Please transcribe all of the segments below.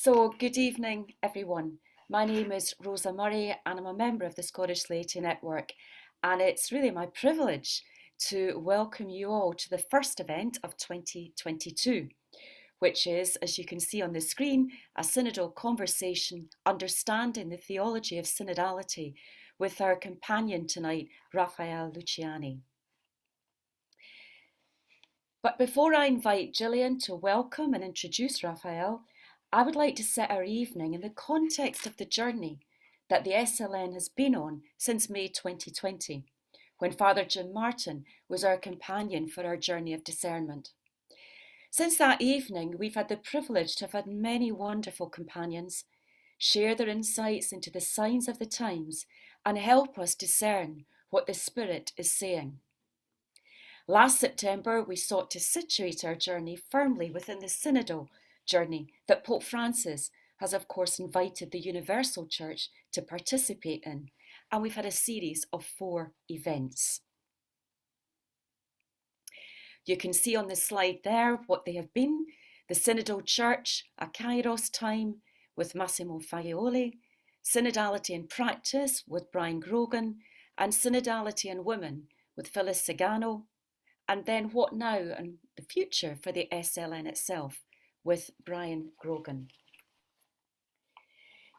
So, good evening, everyone. My name is Rosa Murray and I'm a member of the Scottish Laity Network. And it's really my privilege to welcome you all to the first event of 2022, which is, as you can see on the screen, a synodal conversation understanding the theology of synodality with our companion tonight, Rafael Luciani. But before I invite Gillian to welcome and introduce Rafael, I would like to set our evening in the context of the journey that the SLN has been on since May 2020, when Father Jim Martin was our companion for our journey of discernment. Since that evening, we've had the privilege to have had many wonderful companions share their insights into the signs of the times and help us discern what the Spirit is saying. Last September, we sought to situate our journey firmly within the synodal journey that Pope Francis has, of course, invited the Universal Church to participate in, and we've had a series of 4 events. You can see on the slide there what they have been: the Synodal Church, a Kairos time with Massimo Fagioli, Synodality in Practice with Brian Grogan, and Synodality in Women with Phyllis Sagano, and then What Now and the Future for the SLN itself with Brian Grogan.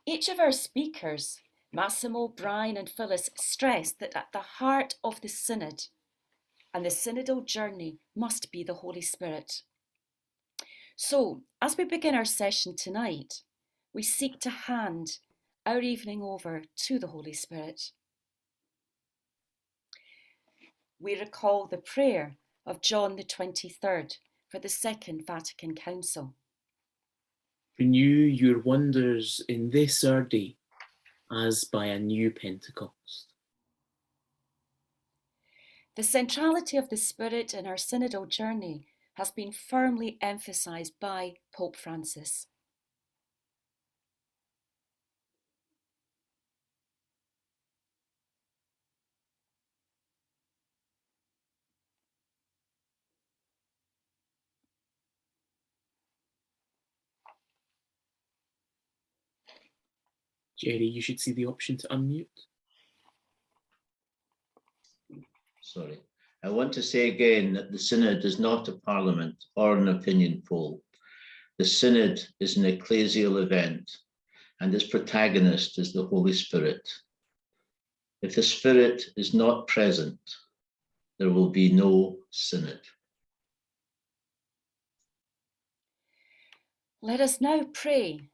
Each of our speakers, Massimo, Brian and Phyllis, stressed that at the heart of the Synod and the synodal journey must be the Holy Spirit. So, as we begin our session tonight, we seek to hand our evening over to the Holy Spirit. We recall the prayer of John the 23rd for the Second Vatican Council. Renew your wonders in this our day, as by a new Pentecost. The centrality of the Spirit in our synodal journey has been firmly emphasised by Pope Francis. Jerry, you should see the option to unmute. Sorry. I want to say again that the Synod is not a parliament or an opinion poll. The Synod is an ecclesial event, and its protagonist is the Holy Spirit. If the Spirit is not present, there will be no Synod. Let us now pray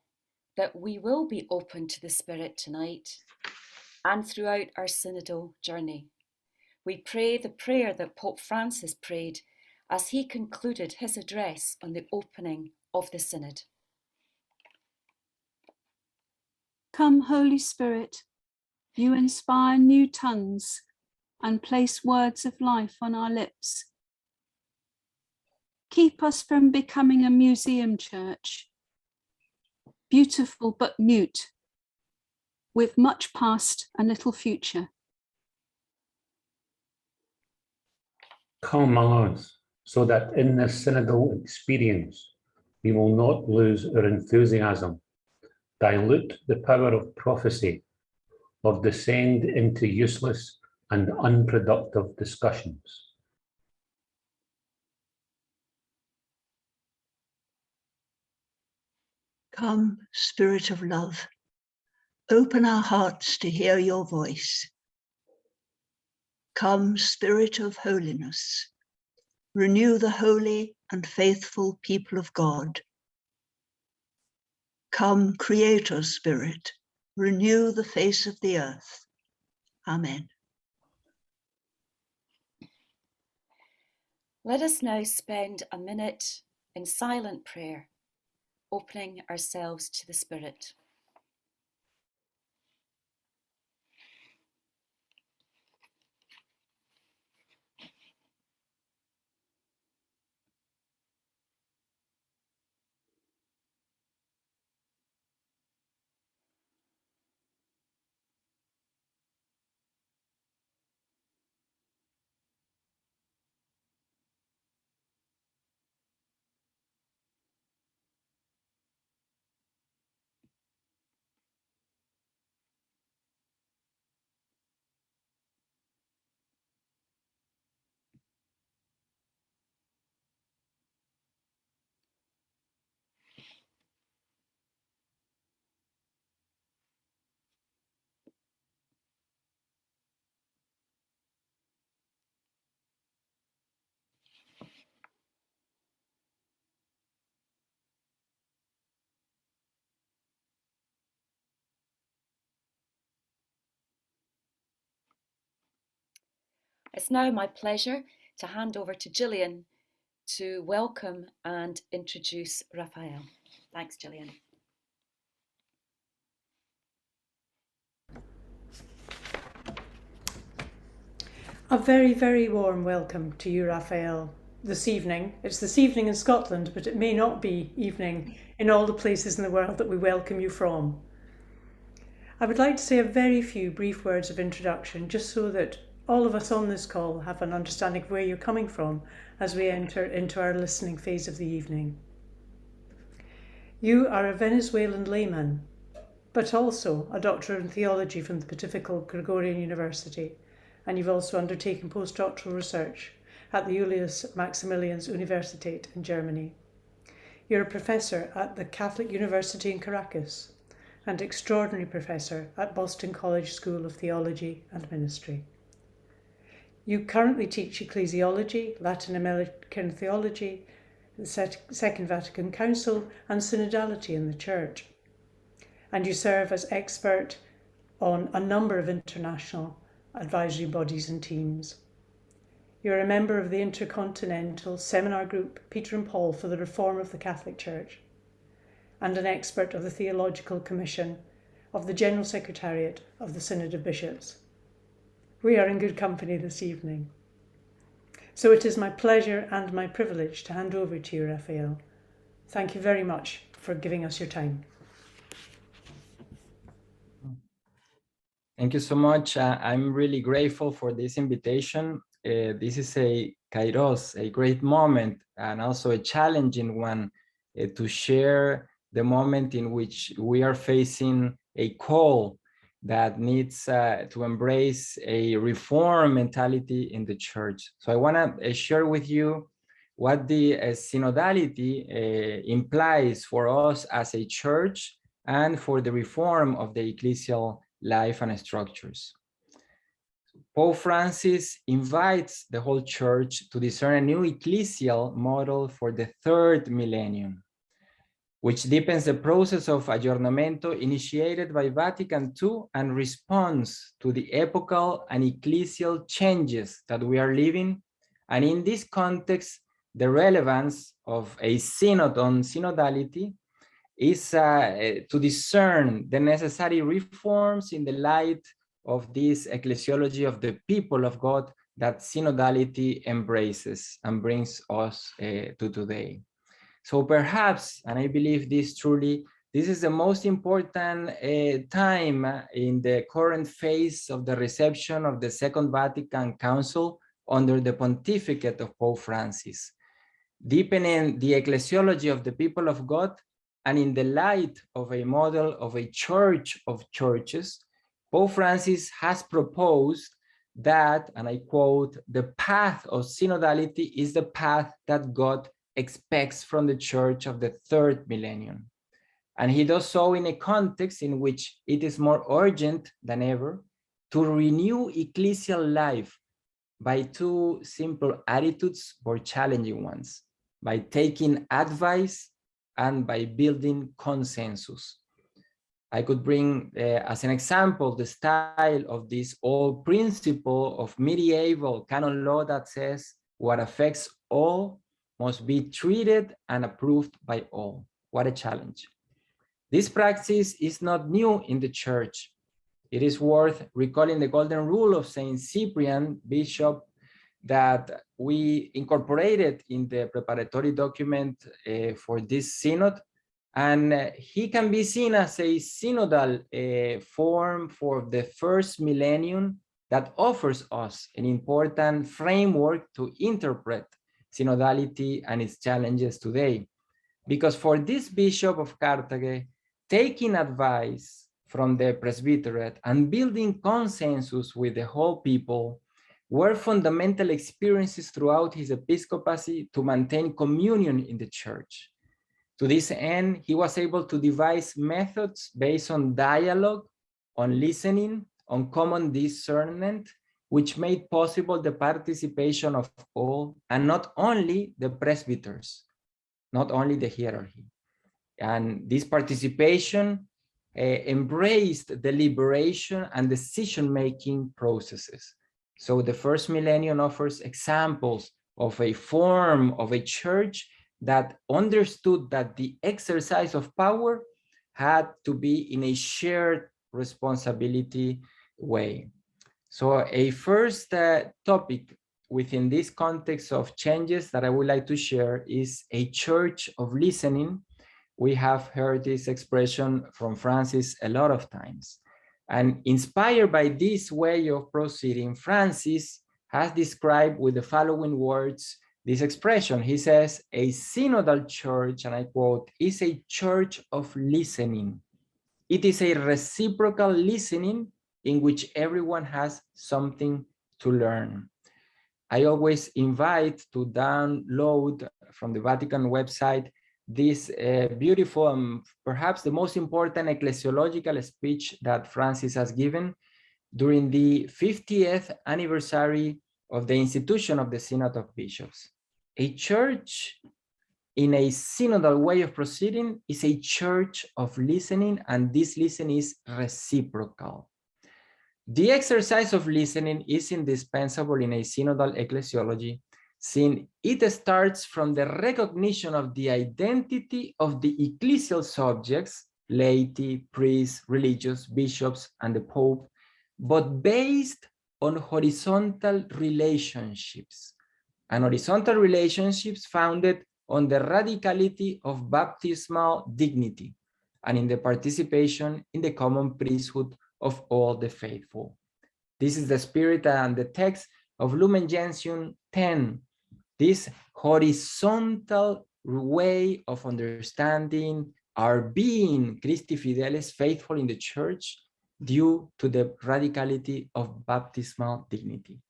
that we will be open to the Spirit tonight and throughout our synodal journey. We pray the prayer that Pope Francis prayed as he concluded his address on the opening of the Synod. Come, Holy Spirit, you inspire new tongues and place words of life on our lips. Keep us from becoming a museum church, beautiful but mute, with much past and little future. Come among us, so that in this synodal experience, we will not lose our enthusiasm, dilute the power of prophecy, or descend into useless and unproductive discussions. Come, Spirit of love, open our hearts to hear your voice. Come, Spirit of holiness, renew the holy and faithful people of God. Come, Creator Spirit, renew the face of the earth. Amen. Let us now spend a minute in silent prayer, opening ourselves to the Spirit. It's now my pleasure to hand over to Gillian to welcome and introduce Rafael. Thanks, Gillian. A very, very warm welcome to you, Rafael, this evening. It's this evening in Scotland, but it may not be evening in all the places in the world that we welcome you from. I would like to say a very few brief words of introduction, just so that all of us on this call have an understanding of where you're coming from as we enter into our listening phase of the evening. You are a Venezuelan layman, but also a doctor in theology from the Pontifical Gregorian University, and you've also undertaken postdoctoral research at the Julius Maximilians Universität in Germany. You're a professor at the Catholic University in Caracas and extraordinary professor at Boston College School of Theology and Ministry. You currently teach ecclesiology, Latin American theology, the Second Vatican Council, and synodality in the Church. And you serve as expert on a number of international advisory bodies and teams. You're a member of the Intercontinental Seminar Group Peter and Paul for the Reform of the Catholic Church, and an expert of the Theological Commission of the General Secretariat of the Synod of Bishops. We are in good company this evening. So it is my pleasure and my privilege to hand over to you, Rafael. Thank you very much for giving us your time. Thank you so much. I'm really grateful for this invitation. This is a kairos, a great moment, and also a challenging one to share the moment in which we are facing a call that needs to embrace a reform mentality in the church. So I want to share with you what the synodality implies for us as a church and for the reform of the ecclesial life and structures. Pope Francis invites the whole church to discern a new ecclesial model for the third millennium, which deepens the process of aggiornamento initiated by Vatican II and responds to the epochal and ecclesial changes that we are living. And in this context, the relevance of a synod on synodality is to discern the necessary reforms in the light of this ecclesiology of the people of God that synodality embraces and brings us to today. So perhaps, and I believe this truly, this is the most important time in the current phase of the reception of the Second Vatican Council under the pontificate of Pope Francis, deepening the ecclesiology of the people of God. And in the light of a model of a church of churches, Pope Francis has proposed that, and I quote, the path of synodality is the path that God expects from the church of the third millennium. And he does so in a context in which it is more urgent than ever to renew ecclesial life by two simple attitudes or challenging ones, by taking advice and by building consensus. I could bring as an example the style of this old principle of medieval canon law that says what affects all must be treated and approved by all. What a challenge. This practice is not new in the church. It is worth recalling the golden rule of Saint Cyprian, bishop, that we incorporated in the preparatory document for this synod. And he can be seen as a synodal form for the first millennium that offers us an important framework to interpret synodality and its challenges today. Because for this bishop of Carthage, taking advice from the presbyterate and building consensus with the whole people were fundamental experiences throughout his episcopacy to maintain communion in the church. To this end, he was able to devise methods based on dialogue, on listening, on common discernment, which made possible the participation of all, and not only the presbyters, not only the hierarchy. And this participation embraced deliberation and decision-making processes. So the first millennium offers examples of a form of a church that understood that the exercise of power had to be in a shared responsibility way. So a first topic within this context of changes that I would like to share is a church of listening. We have heard this expression from Francis a lot of times. And inspired by this way of proceeding, Francis has described with the following words this expression. He says, a synodal church, and I quote, is a church of listening. It is a reciprocal listening in which everyone has something to learn. I always invite to download from the Vatican website this beautiful and perhaps the most important ecclesiological speech that Francis has given during the 50th anniversary of the institution of the Synod of Bishops. A church in a synodal way of proceeding is a church of listening, and this listening is reciprocal. The exercise of listening is indispensable in a synodal ecclesiology, since it starts from the recognition of the identity of the ecclesial subjects, laity, priests, religious, bishops, and the Pope, but based on horizontal relationships, and horizontal relationships founded on the radicality of baptismal dignity and in the participation in the common priesthood of all the faithful. This is the spirit and the text of Lumen Gentium 10. This horizontal way of understanding our being Christi Fidelis, faithful in the church, due to the radicality of baptismal dignity.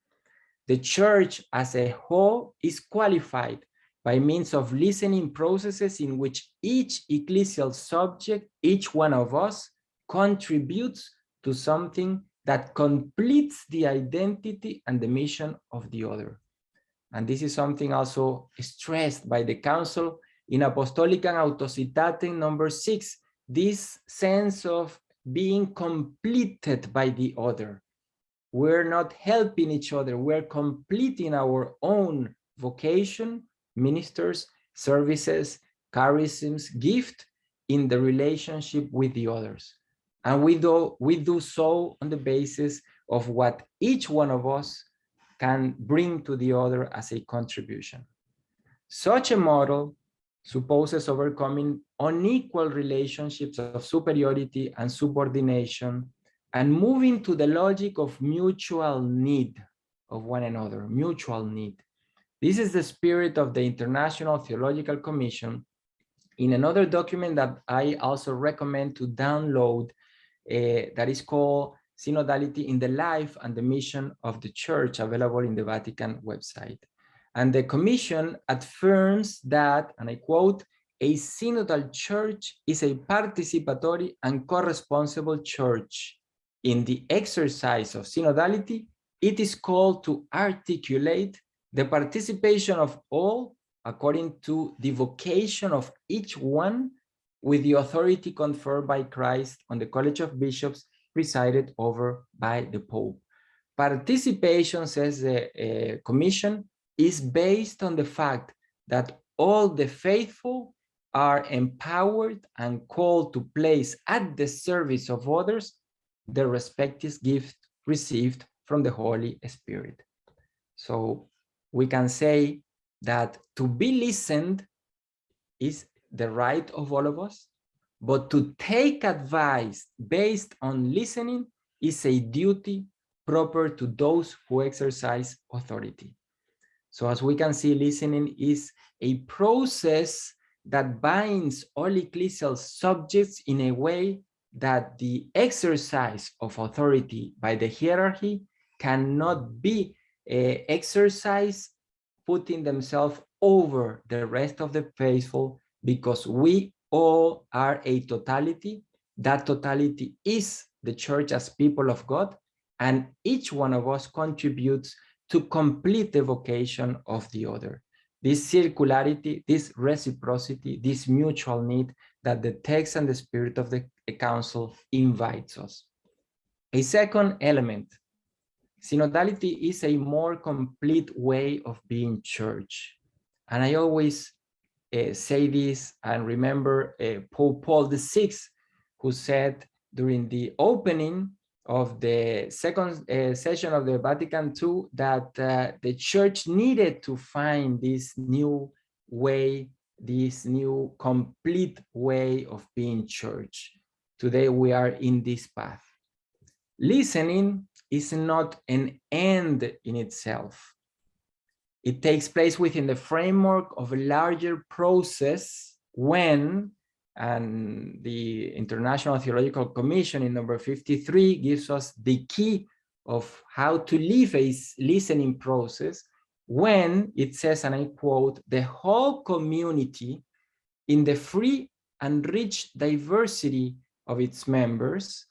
The church as a whole is qualified by means of listening processes in which each ecclesial subject, each one of us, contributes to something that completes the identity and the mission of the other. And this is something also stressed by the Council in Apostolicam Autocitatem number 6, this sense of being completed by the other. We're not helping each other, we're completing our own vocation, ministers, services, charisms, gift in the relationship with the others. And we do so on the basis of what each one of us can bring to the other as a contribution. Such a model supposes overcoming unequal relationships of superiority and subordination and moving to the logic of mutual need of one another, mutual need. This is the spirit of the International Theological Commission in another document that I also recommend to download that is called Synodality in the Life and the Mission of the Church, available in the Vatican website. And the Commission affirms that, and I quote, a synodal church is a participatory and co-responsible church. In the exercise of synodality, it is called to articulate the participation of all according to the vocation of each one with the authority conferred by Christ on the College of Bishops presided over by the Pope. Participation, says the Commission, is based on the fact that all the faithful are empowered and called to place at the service of others the respective gift received from the Holy Spirit. So we can say that to be listened is the right of all of us, but to take advice based on listening is a duty proper to those who exercise authority. So as we can see, listening is a process that binds all ecclesial subjects in a way that the exercise of authority by the hierarchy cannot be exercised putting themselves over the rest of the faithful, because we all are a totality. That totality is the church as people of God, and each one of us contributes to complete the vocation of the other. This circularity, this reciprocity, this mutual need that the text and the spirit of the council invites us. A second element Synodality is a more complete way of being church. And I always say this and remember Pope Paul VI, who said during the opening of the second session of the Vatican II that the church needed to find this new way, this new complete way of being church. Today we are in this path. Listening is not an end in itself. It takes place within the framework of a larger process when, and the International Theological Commission in number 53 gives us the key of how to live a listening process, when it says, and I quote, "The whole community in the free and rich diversity of its members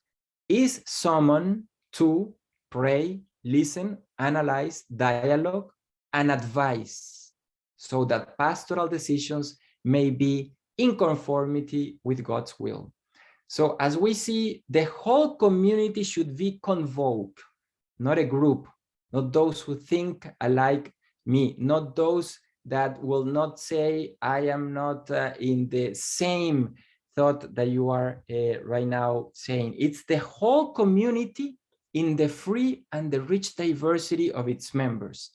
is summoned to pray, listen, analyze, dialogue, and advise, so that pastoral decisions may be in conformity with God's will." So as we see, the whole community should be convoked, not a group, not those who think alike me, not those that will not say, I am not in the same thought that you are right now saying. It's the whole community in the free and the rich diversity of its members.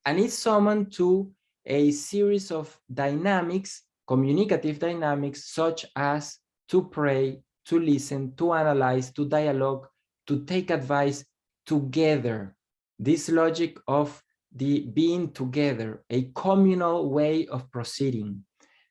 And it's summoned to a series of dynamics, communicative dynamics, such as to pray, to listen, to analyze, to dialogue, to take advice together. This logic of the being together, a communal way of proceeding.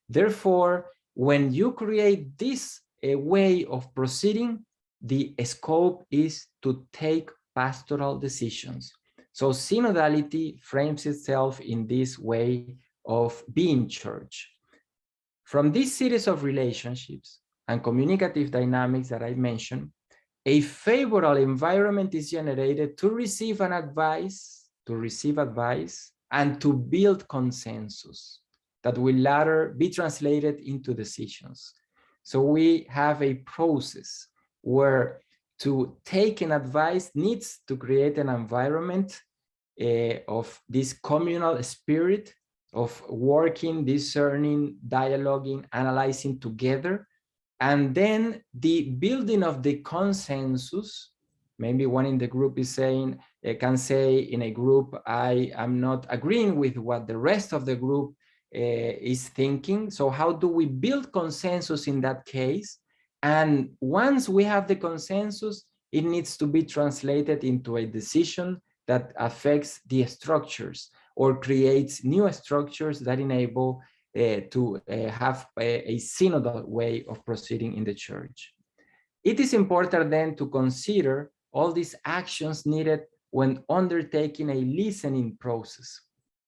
Therefore, when you create this way of proceeding, the scope is to take pastoral decisions. So synodality frames itself in this way of being church. From this series of relationships and communicative dynamics that I mentioned, a favorable environment is generated to receive advice, and to build consensus that will later be translated into decisions. So we have a process where to take an advice needs to create an environment of this communal spirit of working, discerning, dialoguing, analyzing together. And then the building of the consensus, maybe one in the group is saying, can say in a group, I am not agreeing with what the rest of the group is thinking. So how do we build consensus in that case? And once we have the consensus, it needs to be translated into a decision that affects the structures or creates new structures that enable to have a synodal way of proceeding in the church. It is important then to consider all these actions needed when undertaking a listening process,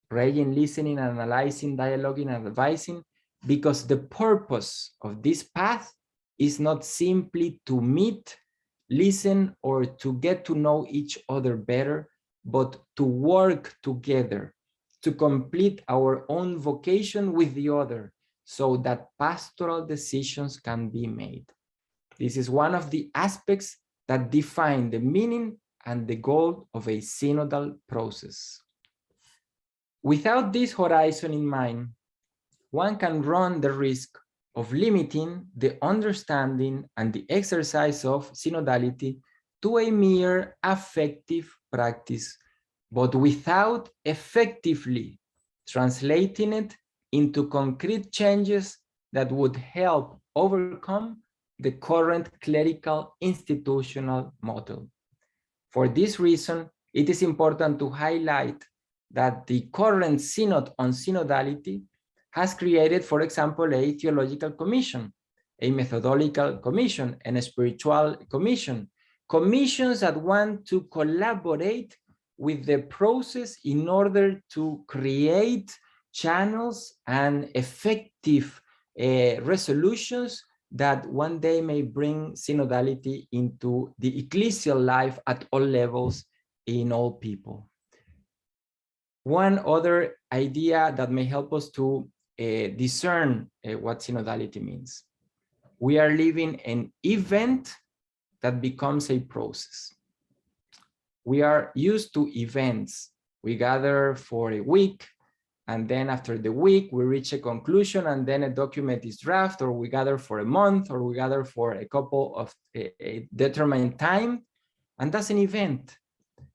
praying, listening, analyzing, dialoguing, and advising, because the purpose of this path is not simply to meet, listen, or to get to know each other better, but to work together, to complete our own vocation with the other, so that pastoral decisions can be made. This is one of the aspects that define the meaning and the goal of a synodal process. Without this horizon in mind, one can run the risk of limiting the understanding and the exercise of synodality to a mere affective practice, but without effectively translating it into concrete changes that would help overcome the current clerical institutional model. For this reason, it is important to highlight that the current synod on synodality has created, for example, a theological commission, a methodological commission, and a spiritual commission, commissions that want to collaborate with the process in order to create channels and effective resolutions that one day may bring synodality into the ecclesial life at all levels in all people. One other idea that may help us to discern what synodality means. We are living an event that becomes a process. we are used to events. We gather for a week, and then after the week, we reach a conclusion, and then a document is drafted, or we gather for a month, or we gather for a couple of a determined time, and that's an event.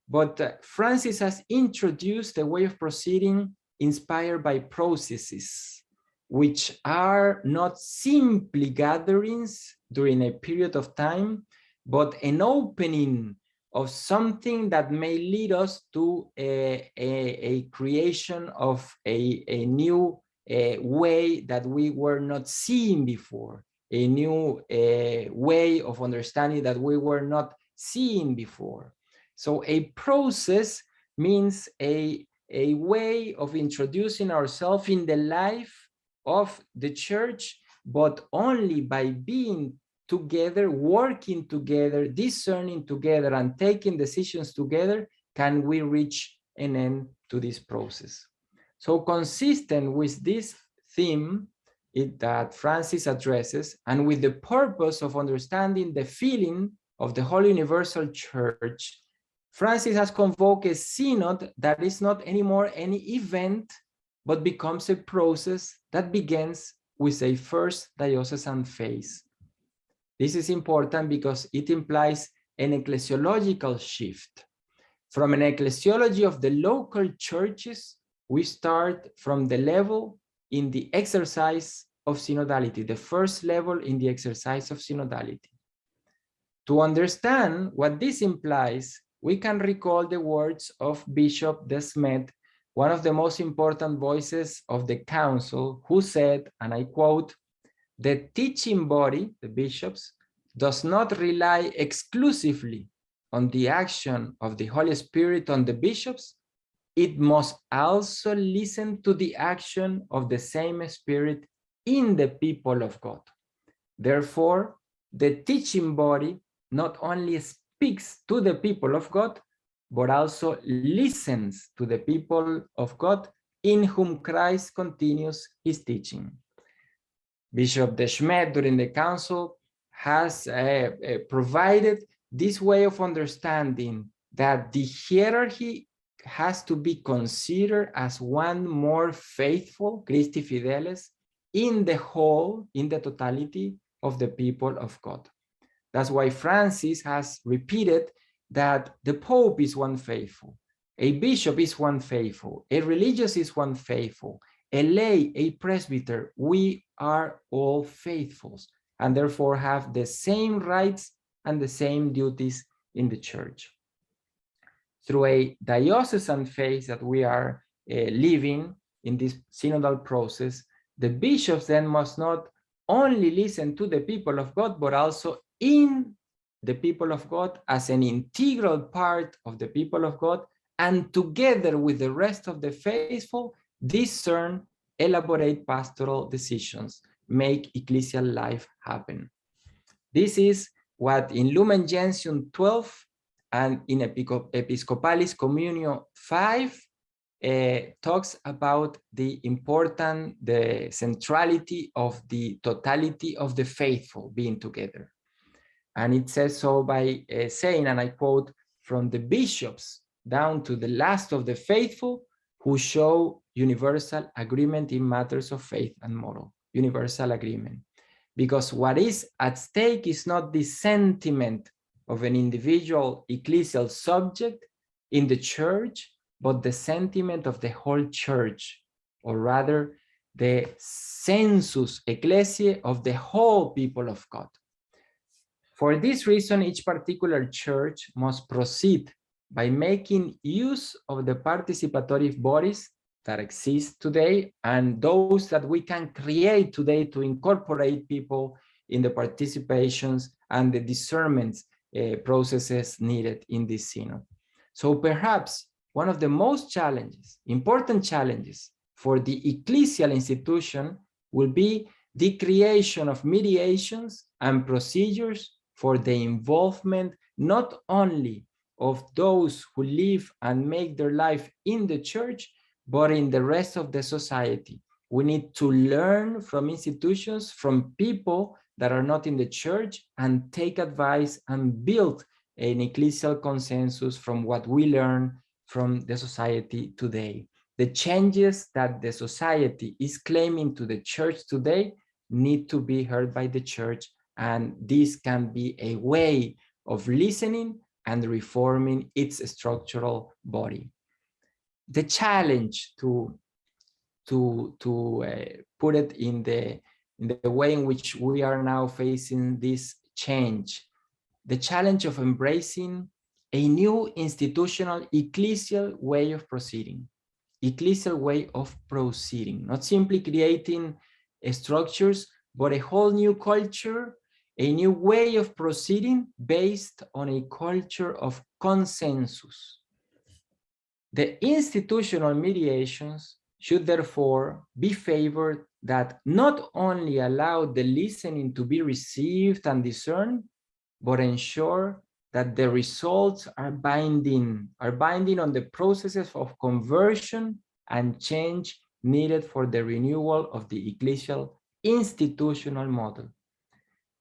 But Francis has introduced a way of proceeding inspired by processes, which are not simply gatherings during a period of time, but an opening of something that may lead us to a creation of a new way that we were not seeing before, a new way of understanding that we were not seeing before. So a process means a way of introducing ourselves in the life of the church, but only by being together, working together, discerning together, and taking decisions together, can we reach an end to this process. So consistent with this theme that Francis addresses, and with the purpose of understanding the feeling of the Holy Universal Church, Francis has convoked a synod that is not anymore any event, but becomes a process that begins with a first diocesan phase. This is important because it implies an ecclesiological shift. From an ecclesiology of the local churches, we start from the level in the exercise of synodality, the first level in the exercise of synodality. To understand what this implies, we can recall the words of Bishop Desmet, one of the most important voices of the council, who said, and I quote, "The teaching body, the bishops, does not rely exclusively on the action of the Holy Spirit on the bishops. It must also listen to the action of the same Spirit in the people of God. Therefore, the teaching body not only speaks to the people of God, but also listens to the people of God in whom Christ continues his teaching." Bishop Desmet, during the council, has provided this way of understanding that the hierarchy has to be considered as one more faithful, Christi Fideles, in the whole, in the totality of the people of God. That's why Francis has repeated that the Pope is one faithful, a bishop is one faithful, a religious is one faithful, a lay, a presbyter, we are all faithfuls, and therefore have the same rights and the same duties in the church. Through a diocesan phase that we are living in this synodal process, the bishops then must not only listen to the people of God, but also in the people of God as an integral part of the people of God, and together with the rest of the faithful, discern, elaborate pastoral decisions, make ecclesial life happen. This is what in Lumen Gentium 12 and in Episcopalis Communio 5 talks about the centrality of the totality of the faithful being together. And it says so by saying, and I quote, "From the bishops down to the last of the faithful who show universal agreement in matters of faith and moral." Universal agreement. Because what is at stake is not the sentiment of an individual ecclesial subject in the church, but the sentiment of the whole church, or rather the sensus ecclesiae of the whole people of God. For this reason, each particular church must proceed by making use of the participatory bodies that exist today and those that we can create today to incorporate people in the participations and the discernment processes needed in this synod. So perhaps one of the most important challenges for the ecclesial institution will be the creation of mediations and procedures for the involvement not only of those who live and make their life in the church, but in the rest of the society. We need to learn from institutions, from people that are not in the church, and take advice and build an ecclesial consensus from what we learn from the society today. The changes that the society is claiming to the church today need to be heard by the church, and this can be a way of listening and reforming its structural body. The challenge to put it in the way in which we are now facing this change, the challenge of embracing a new institutional ecclesial way of proceeding, not simply creating structures, but a whole new culture, a new way of proceeding based on a culture of consensus. The institutional mediations should therefore be favored that not only allow the listening to be received and discerned, but ensure that the results are binding on the processes of conversion and change needed for the renewal of the ecclesial institutional model.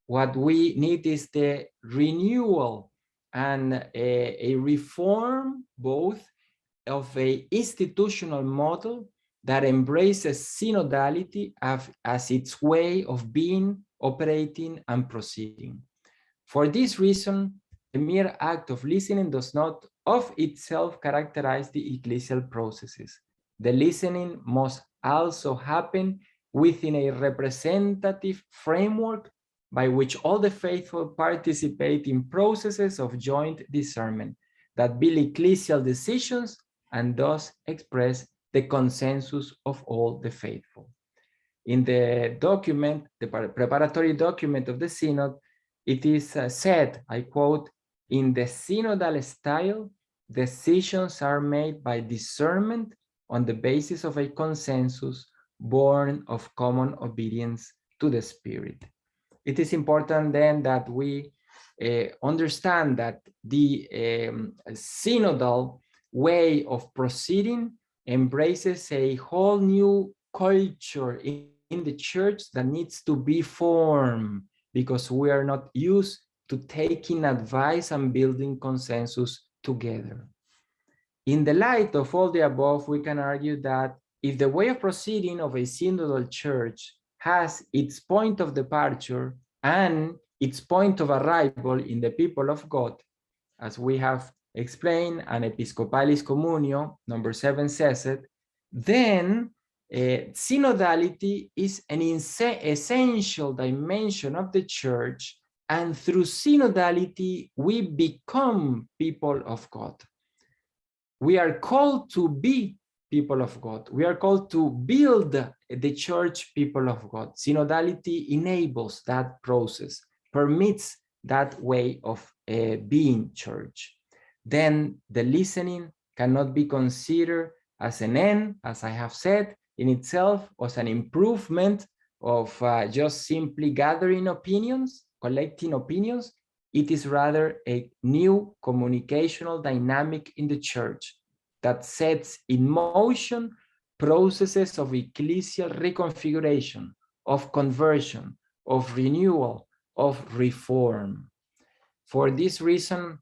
What we need is the renewal and a reform both of an institutional model that embraces synodality as its way of being, operating, and proceeding. For this reason, the mere act of listening does not of itself characterize the ecclesial processes. The listening must also happen within a representative framework by which all the faithful participate in processes of joint discernment that build ecclesial decisions and thus express the consensus of all the faithful. In the document, the preparatory document of the Synod, it is said, I quote, "In the synodal style, decisions are made by discernment on the basis of a consensus born of common obedience to the Spirit." It is important then that we understand that the synodal way of proceeding embraces a whole new culture in the church that needs to be formed, because we are not used to taking advice and building consensus together. In the light of all the above, we can argue that if the way of proceeding of a synodal church has its point of departure and its point of arrival in the people of God, as we have explained, and Episcopalis Communio, number 7 says it, then synodality is an essential dimension of the church, and through synodality, we become people of God. We are called to be people of God. We are called to build the church people of God. Synodality enables that process, permits that way of being church. Then the listening cannot be considered as an end, as I have said, in itself, as an improvement of just simply gathering opinions, collecting opinions. It is rather a new communicational dynamic in the church that sets in motion processes of ecclesial reconfiguration, of conversion, of renewal, of reform. For this reason,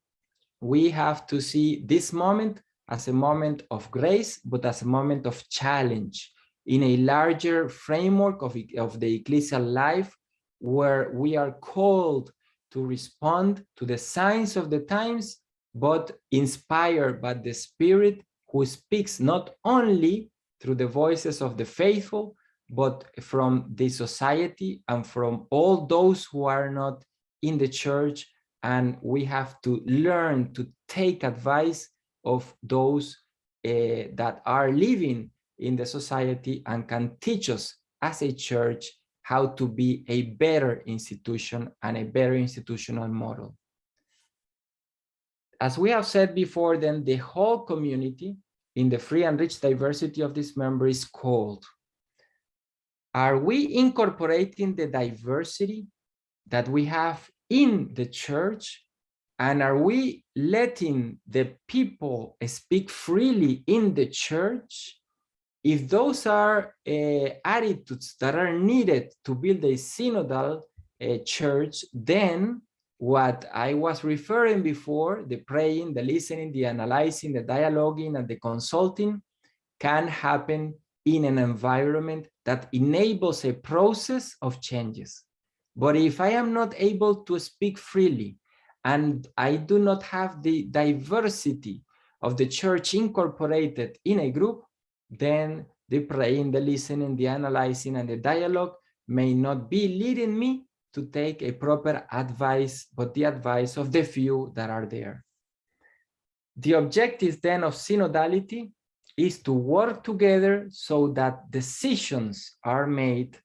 we have to see this moment as a moment of grace, but as a moment of challenge in a larger framework of the ecclesial life, where we are called to respond to the signs of the times, but inspired by the Spirit, who speaks not only through the voices of the faithful, but from the society and from all those who are not in the church. And we have to learn to take advice of those that are living in the society and can teach us as a church how to be a better institution and a better institutional model. As we have said before, then the whole community in the free and rich diversity of this member is called. Are we incorporating the diversity that we have in the church? And are we letting the people speak freely in the church? If those are attitudes that are needed to build a synodal church, then what I was referring before, the praying, the listening, the analyzing, the dialoguing, and the consulting, can happen in an environment that enables a process of changes. But if I am not able to speak freely, and I do not have the diversity of the church incorporated in a group, then the praying, the listening, the analyzing, and the dialogue may not be leading me to take a proper advice, but the advice of the few that are there. The objective then of synodality is to work together so that decisions are made.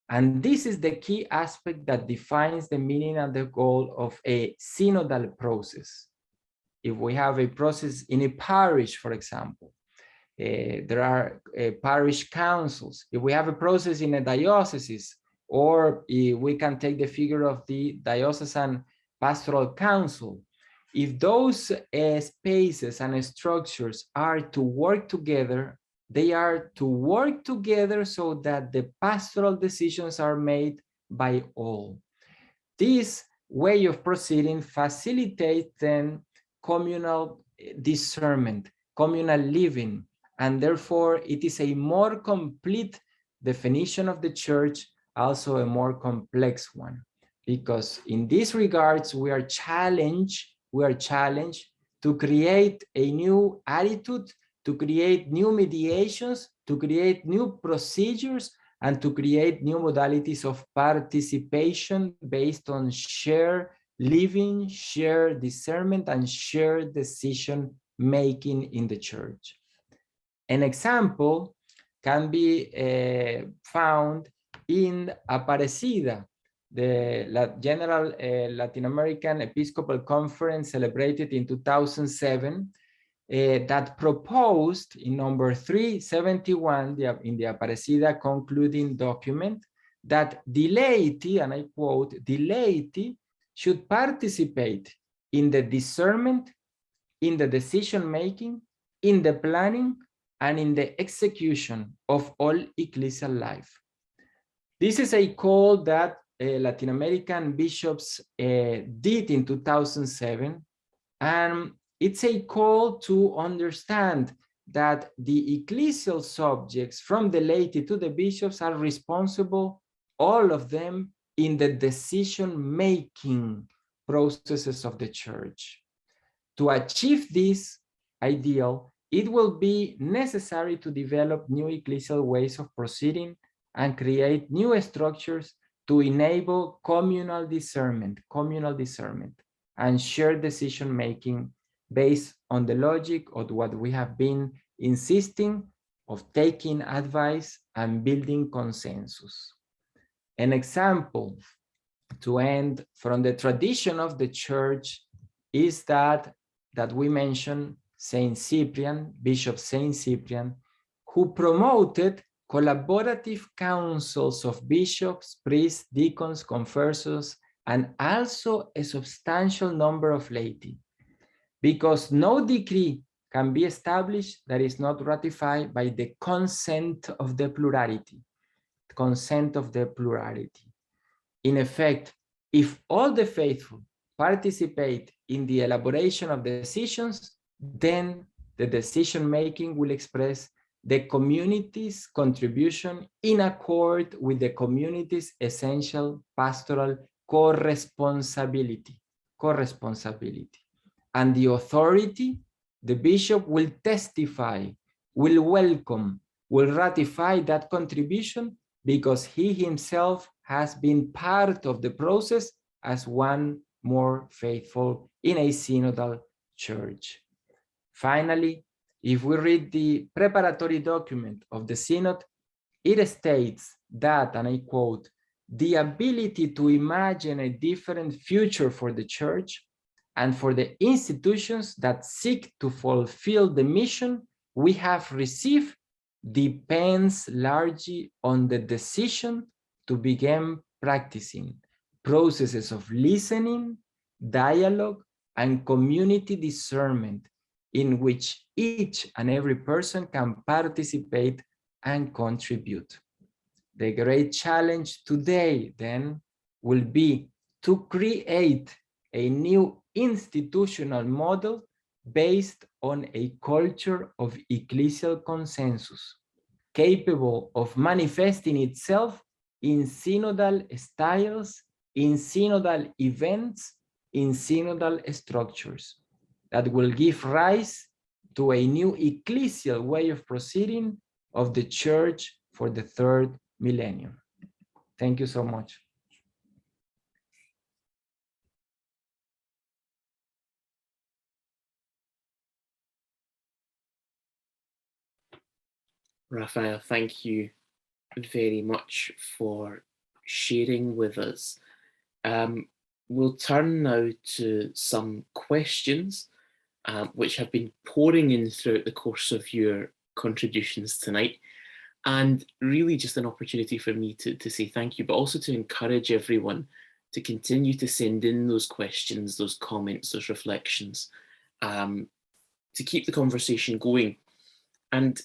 And this is the key aspect that defines the meaning and the goal of a synodal process. If we have a process in a parish, for example, there are parish councils. If we have a process in a diocese, or we can take the figure of the diocesan pastoral council, if those spaces and structures are to work together, they are to work together so that the pastoral decisions are made by all. This way of proceeding facilitates then communal discernment, communal living, and therefore it is a more complete definition of the church, also a more complex one, because in these regards we are challenged to create a new attitude, to create new mediations, to create new procedures, and to create new modalities of participation based on shared living, shared discernment, and shared decision making in the church. An example can be found in Aparecida, the General Latin American Episcopal Conference celebrated in 2007, that proposed in number 371 in the Aparecida concluding document that the laity, and I quote, the laity should participate in the discernment, in the decision-making, in the planning, and in the execution of all ecclesial life. This is a call that Latin American bishops did in 2007, and it's a call to understand that the ecclesial subjects from the laity to the bishops are responsible, all of them, in the decision-making processes of the church. To achieve this ideal, it will be necessary to develop new ecclesial ways of proceeding and create new structures to enable communal discernment and shared decision-making based on the logic of what we have been insisting of taking advice and building consensus. An example to end from the tradition of the church is that we mentioned Saint Cyprian, Bishop Saint Cyprian, who promoted collaborative councils of bishops, priests, deacons, confessors, and also a substantial number of laity, because no decree can be established that is not ratified by the consent of the plurality. In effect, if all the faithful participate in the elaboration of decisions, then the decision-making will express the community's contribution in accord with the community's essential pastoral co-responsibility. And the authority, the bishop, will testify, will welcome, will ratify that contribution because he himself has been part of the process as one more faithful in a synodal church. Finally, if we read the preparatory document of the synod, it states that, and I quote, the ability to imagine a different future for the church and for the institutions that seek to fulfill the mission we have received depends largely on the decision to begin practicing processes of listening, dialogue, and community discernment in which each and every person can participate and contribute. The great challenge today, then, will be to create a new institutional model based on a culture of ecclesial consensus, capable of manifesting itself in synodal styles, in synodal events, in synodal structures that will give rise to a new ecclesial way of proceeding of the Church for the third millennium. Thank you so much. Rafael, thank you very much for sharing with us. We'll turn now to some questions which have been pouring in throughout the course of your contributions tonight, and really just an opportunity for me to say thank you, but also to encourage everyone to continue to send in those questions, those comments, those reflections, to keep the conversation going. And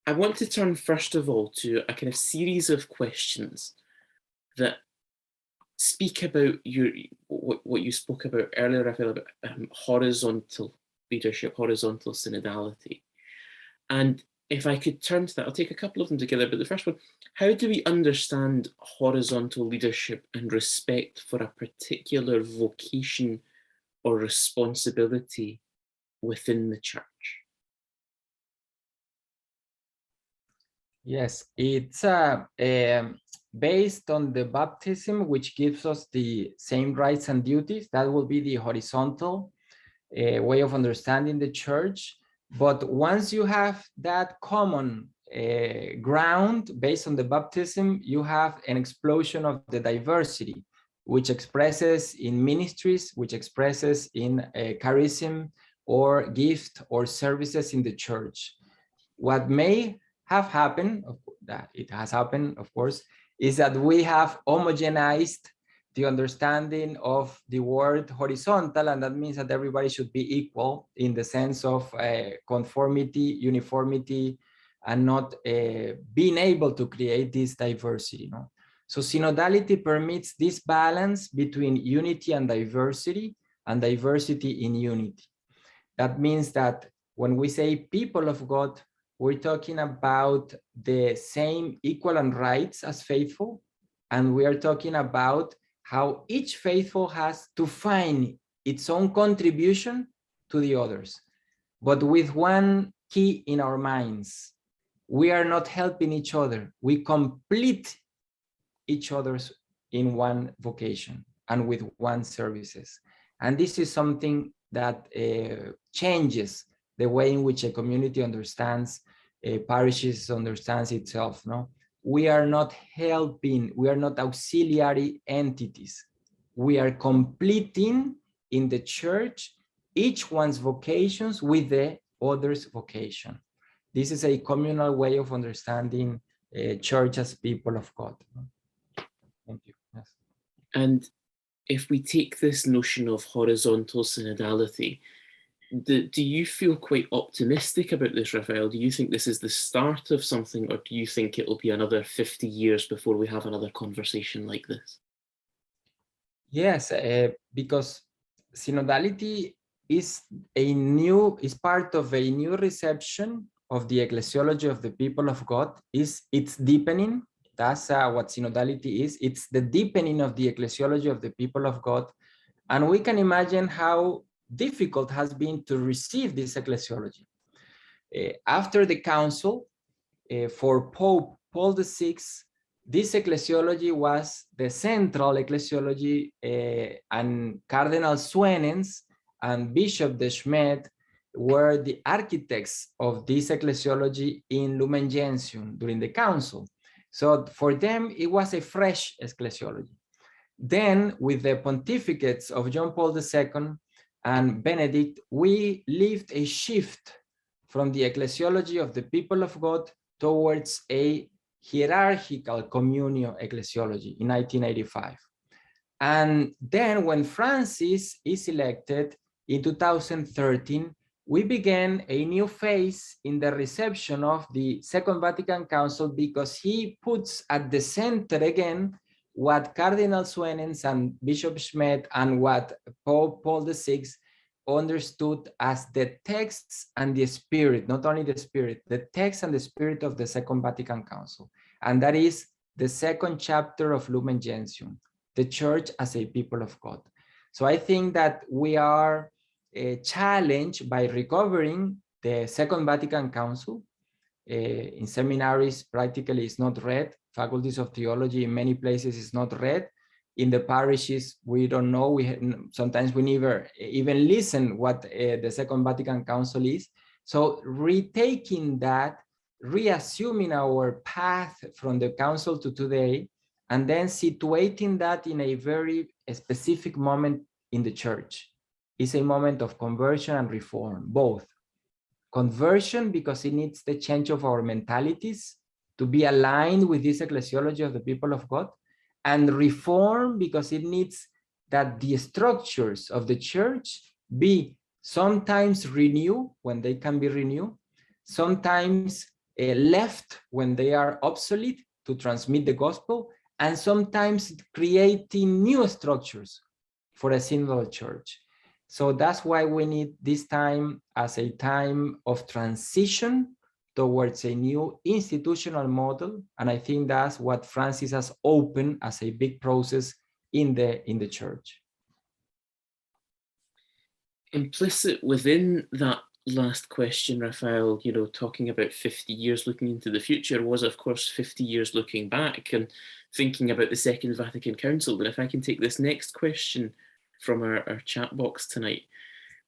I want to turn first of all to a kind of series of questions that speak about what you spoke about earlier, Rafael, about horizontal leadership, horizontal synodality. And if I could turn to that, I'll take a couple of them together, but the first one, how do we understand horizontal leadership and respect for a particular vocation or responsibility within the church? Yes, it's based on the baptism, which gives us the same rights and duties. That will be the horizontal way of understanding the church. But once you have that common ground based on the baptism, you have an explosion of the diversity, which expresses in ministries, which expresses in charism or gift or services in the church. What may have happened, that it has happened, of course, is that we have homogenized the understanding of the word horizontal, and that means that everybody should be equal in the sense of conformity, uniformity, and not being able to create this diversity. No? So synodality permits this balance between unity and diversity in unity. That means that when we say people of God, we're talking about the same equal and rights as faithful, and we are talking about how each faithful has to find its own contribution to the others, but with one key in our minds. We are not helping each other. We complete each other's in one vocation and with one services. And this is something that changes the way in which a community understands, parishes understands itself. No, we are not helping, we are not auxiliary entities. We are completing in the church each one's vocations with the other's vocation. This is a communal way of understanding church as people of God. Thank you. Yes. And if we take this notion of horizontal synodality, do you feel quite optimistic about this, Rafael? Do you think this is the start of something, or do you think it will be another 50 years before we have another conversation like this? Yes, because synodality is part of a new reception of the ecclesiology of the people of God. It's deepening. That's what synodality is. It's the deepening of the ecclesiology of the people of God. And we can imagine how difficult has been to receive this ecclesiology. After the council, for Pope Paul VI, this ecclesiology was the central ecclesiology, and Cardinal Suenens and Bishop de Smet were the architects of this ecclesiology in Lumen Gentium during the council. So for them, it was a fresh ecclesiology. Then, with the pontificates of John Paul II and Benedict, we lived a shift from the ecclesiology of the people of God towards a hierarchical communio ecclesiology in 1985. And then when Francis is elected in 2013, we began a new phase in the reception of the Second Vatican Council, because he puts at the center again what Cardinal Suenens and Bishop Schmidt and what Pope Paul VI understood as the texts and the spirit, not only the spirit, the text and the spirit of the Second Vatican Council. And that is the second chapter of Lumen Gentium, the church as a people of God. So I think that we are challenged by recovering the Second Vatican Council. In seminaries, practically it's not read. Faculties of theology in many places is not read. In the parishes, we don't know. Sometimes we never even listen what the Second Vatican Council is. So retaking that, reassuming our path from the council to today, and then situating that in a very specific moment in the church. It's a moment of conversion and reform, both. Conversion because it needs the change of our mentalities to be aligned with this ecclesiology of the people of God, and reform because it needs that the structures of the church be sometimes renewed when they can be renewed, sometimes left when they are obsolete to transmit the gospel, and sometimes creating new structures for a synodal church. So that's why we need this time as a time of transition towards a new institutional model. And I think that's what Francis has opened as a big process in the church. Implicit within that last question, Rafael, talking about 50 years looking into the future was, of course, 50 years looking back and thinking about the Second Vatican Council. But if I can take this next question from our chat box tonight,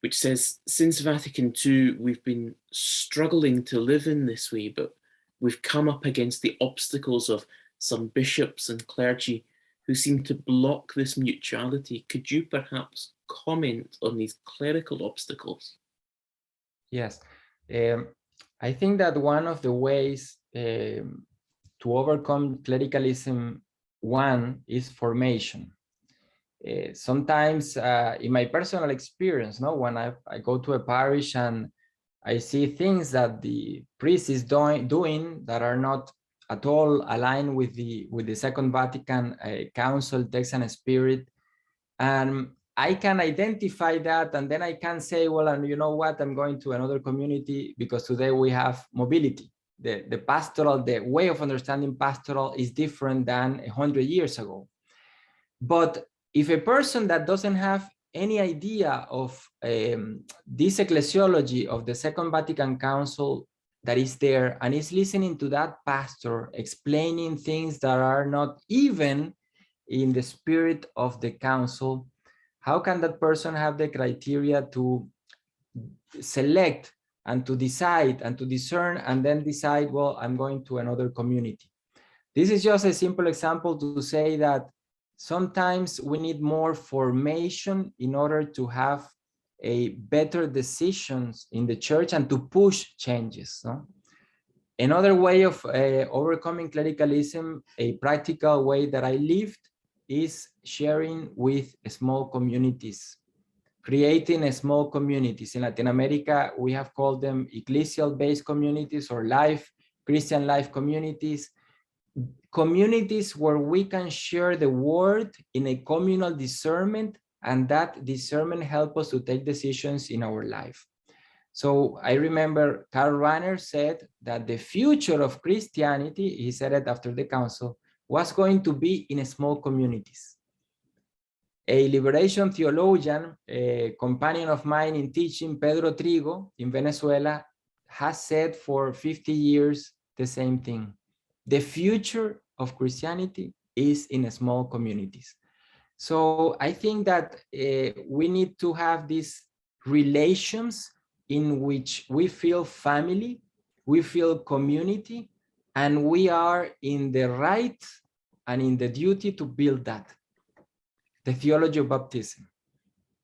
which says, since Vatican II, we've been struggling to live in this way, but we've come up against the obstacles of some bishops and clergy who seem to block this mutuality. Could you perhaps comment on these clerical obstacles? Yes, I think that one of the ways to overcome clericalism, one is formation. Sometimes in my personal experience, when I go to a parish and I see things that the priest is doing that are not at all aligned with the Second Vatican Council text and spirit, and I can identify that, and then I can say, well, and you know what, I'm going to another community, because today we have mobility. The pastoral, the way of understanding pastoral is different than 100 years ago. But if a person that doesn't have any idea of this ecclesiology of the Second Vatican Council that is there, and is listening to that pastor explaining things that are not even in the spirit of the council, how can that person have the criteria to select and to decide and to discern and then decide, well, I'm going to another community? This is just a simple example to say that sometimes we need more formation in order to have a better decisions in the church and to push changes. Another way of overcoming clericalism, a practical way that I lived, is sharing with small communities, creating small communities. In Latin America, we have called them ecclesial-based communities or Christian life communities. Communities where we can share the word in a communal discernment, and that discernment helps us to take decisions in our life. So I remember Karl Rahner said that the future of Christianity, he said it after the council, was going to be in small communities. A liberation theologian, a companion of mine in teaching, Pedro Trigo in Venezuela, has said for 50 years the same thing. The future of Christianity is in small communities. So I think that we need to have these relations in which we feel family, we feel community, and we are in the right and in the duty to build that. The theology of baptism.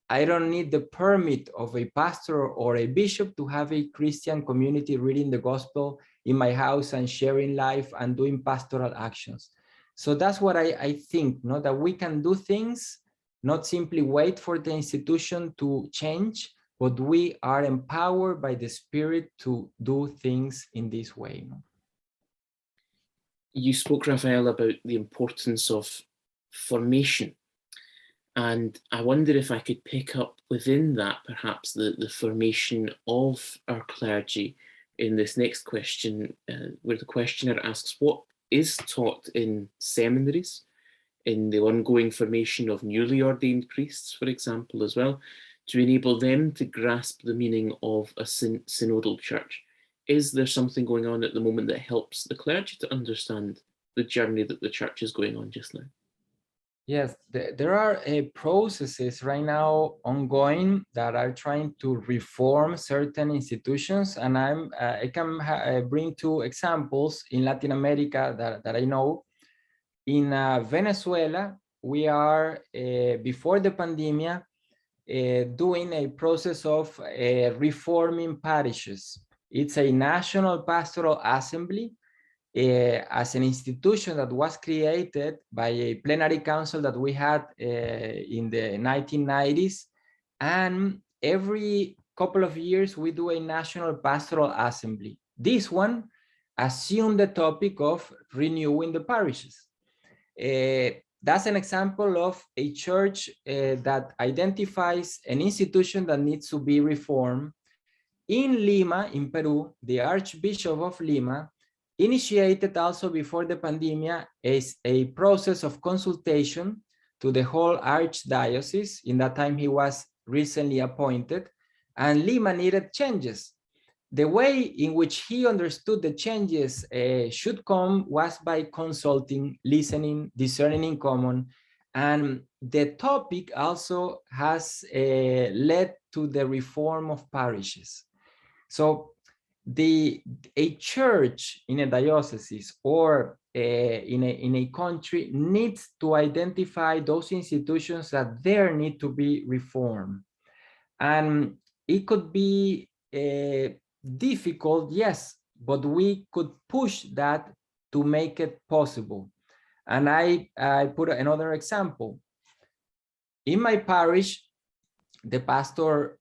I don't need the permit of a pastor or a bishop to have a Christian community reading the gospel in my house and sharing life and doing pastoral actions. So that's what I think, that we can do things, not simply wait for the institution to change, but we are empowered by the Spirit to do things in this way. You spoke, Rafael, about the importance of formation. And I wonder if I could pick up within that perhaps the formation of our clergy in this next question, where the questioner asks what is taught in seminaries, in the ongoing formation of newly ordained priests, for example, as well, to enable them to grasp the meaning of a synodal church. Is there something going on at the moment that helps the clergy to understand the journey that the church is going on just now? Yes, there are processes right now ongoing that are trying to reform certain institutions, and I can bring two examples in Latin America that I know. In Venezuela, we are, before the pandemic, doing a process of reforming parishes. It's a national pastoral assembly as an institution that was created by a plenary council that we had in the 1990s. And every couple of years, we do a national pastoral assembly. This one assumed the topic of renewing the parishes. That's an example of a church that identifies an institution that needs to be reformed. In Lima, in Peru, the Archbishop of Lima initiated also before the pandemic a process of consultation to the whole archdiocese. In that time, he was recently appointed, and Lima needed changes. The way in which he understood the changes should come was by consulting, listening, discerning in common. And the topic also has led to the reform of parishes. So a church in a diocese or in a country needs to identify those institutions that there need to be reformed. And it could be difficult, yes, but we could push that to make it possible. And I put another example. In my parish, the pastor,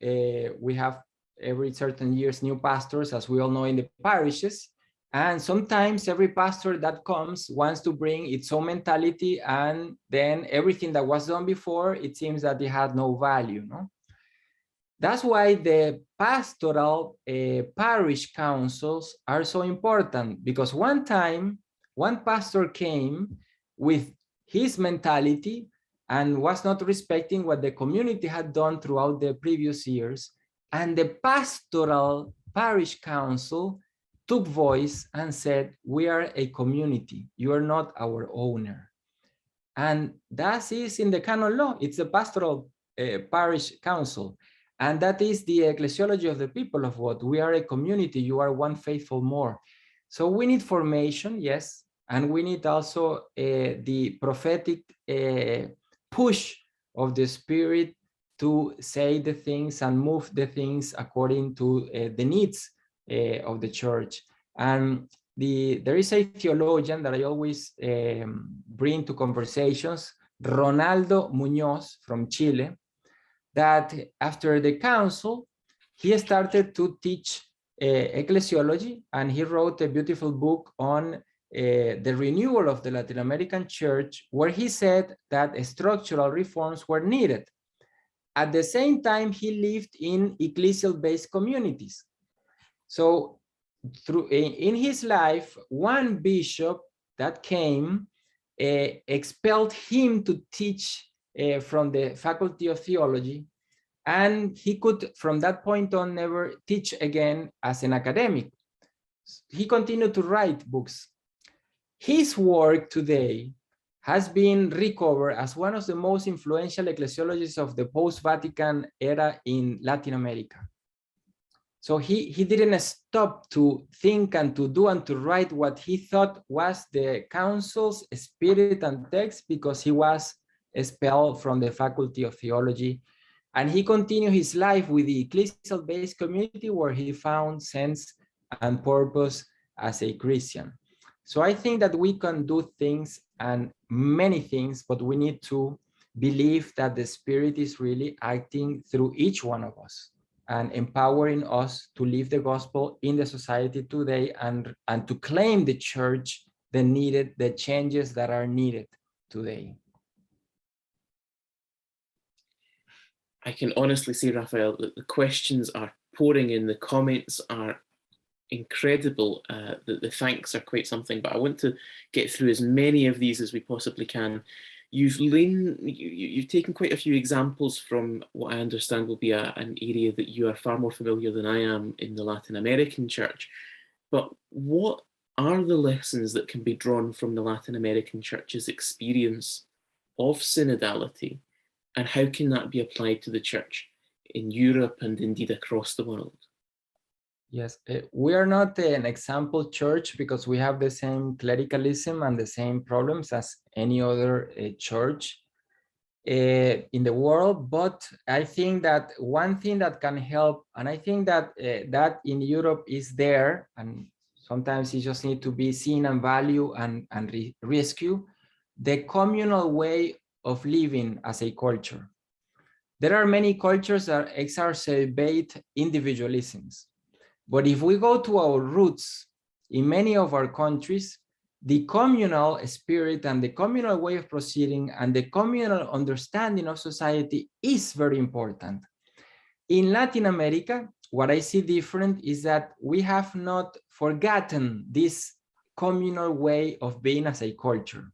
we have every certain years new pastors, as we all know, in the parishes. And sometimes every pastor that comes wants to bring its own mentality, and then everything that was done before, it seems that it had no value, no? That's why the pastoral parish councils are so important, because one time, one pastor came with his mentality and was not respecting what the community had done throughout the previous years. And the pastoral parish council took voice and said, we are a community, you are not our owner. And that is in the canon law, it's the pastoral parish council. And that is the ecclesiology of the people of God. We are a community, you are one faithful more. So we need formation, yes, and we need also the prophetic push of the Spirit to say the things and move the things according to the needs of the church. And there is a theologian that I always bring to conversations, Ronaldo Muñoz from Chile, that after the council, he started to teach ecclesiology, and he wrote a beautiful book on the renewal of the Latin American church, where he said that structural reforms were needed. At the same time, he lived in ecclesial-based communities. So in his life, one bishop that came expelled him to teach from the Faculty of Theology, and he could, from that point on, never teach again as an academic. He continued to write books. His work today has been recovered as one of the most influential ecclesiologists of the post-Vatican era in Latin America. So he didn't stop to think and to do and to write what he thought was the council's spirit and text, because he was expelled from the Faculty of Theology. And he continued his life with the ecclesial-based community, where he found sense and purpose as a Christian. So I think that we can do things, and many things, but we need to believe that the Spirit is really acting through each one of us and empowering us to live the gospel in the society today, and to claim the church, the changes that are needed today. I can honestly say, Rafael, that the questions are pouring in, the comments are incredible, the thanks are quite something, but I want to get through as many of these as we possibly can. You've taken quite a few examples from what I understand will be an area that you are far more familiar than I am in the Latin American church. But what are the lessons that can be drawn from the Latin American church's experience of synodality, and how can that be applied to the church in Europe and indeed across the world? Yes, we are not an example church because we have the same clericalism and the same problems as any other church in the world. But I think that one thing that can help, and I think that that in Europe is there, and sometimes it just need to be seen and value and rescue, the communal way of living as a culture. There are many cultures that exacerbate individualisms. But if we go to our roots, in many of our countries, the communal spirit and the communal way of proceeding and the communal understanding of society is very important. In Latin America, what I see different is that we have not forgotten this communal way of being as a culture.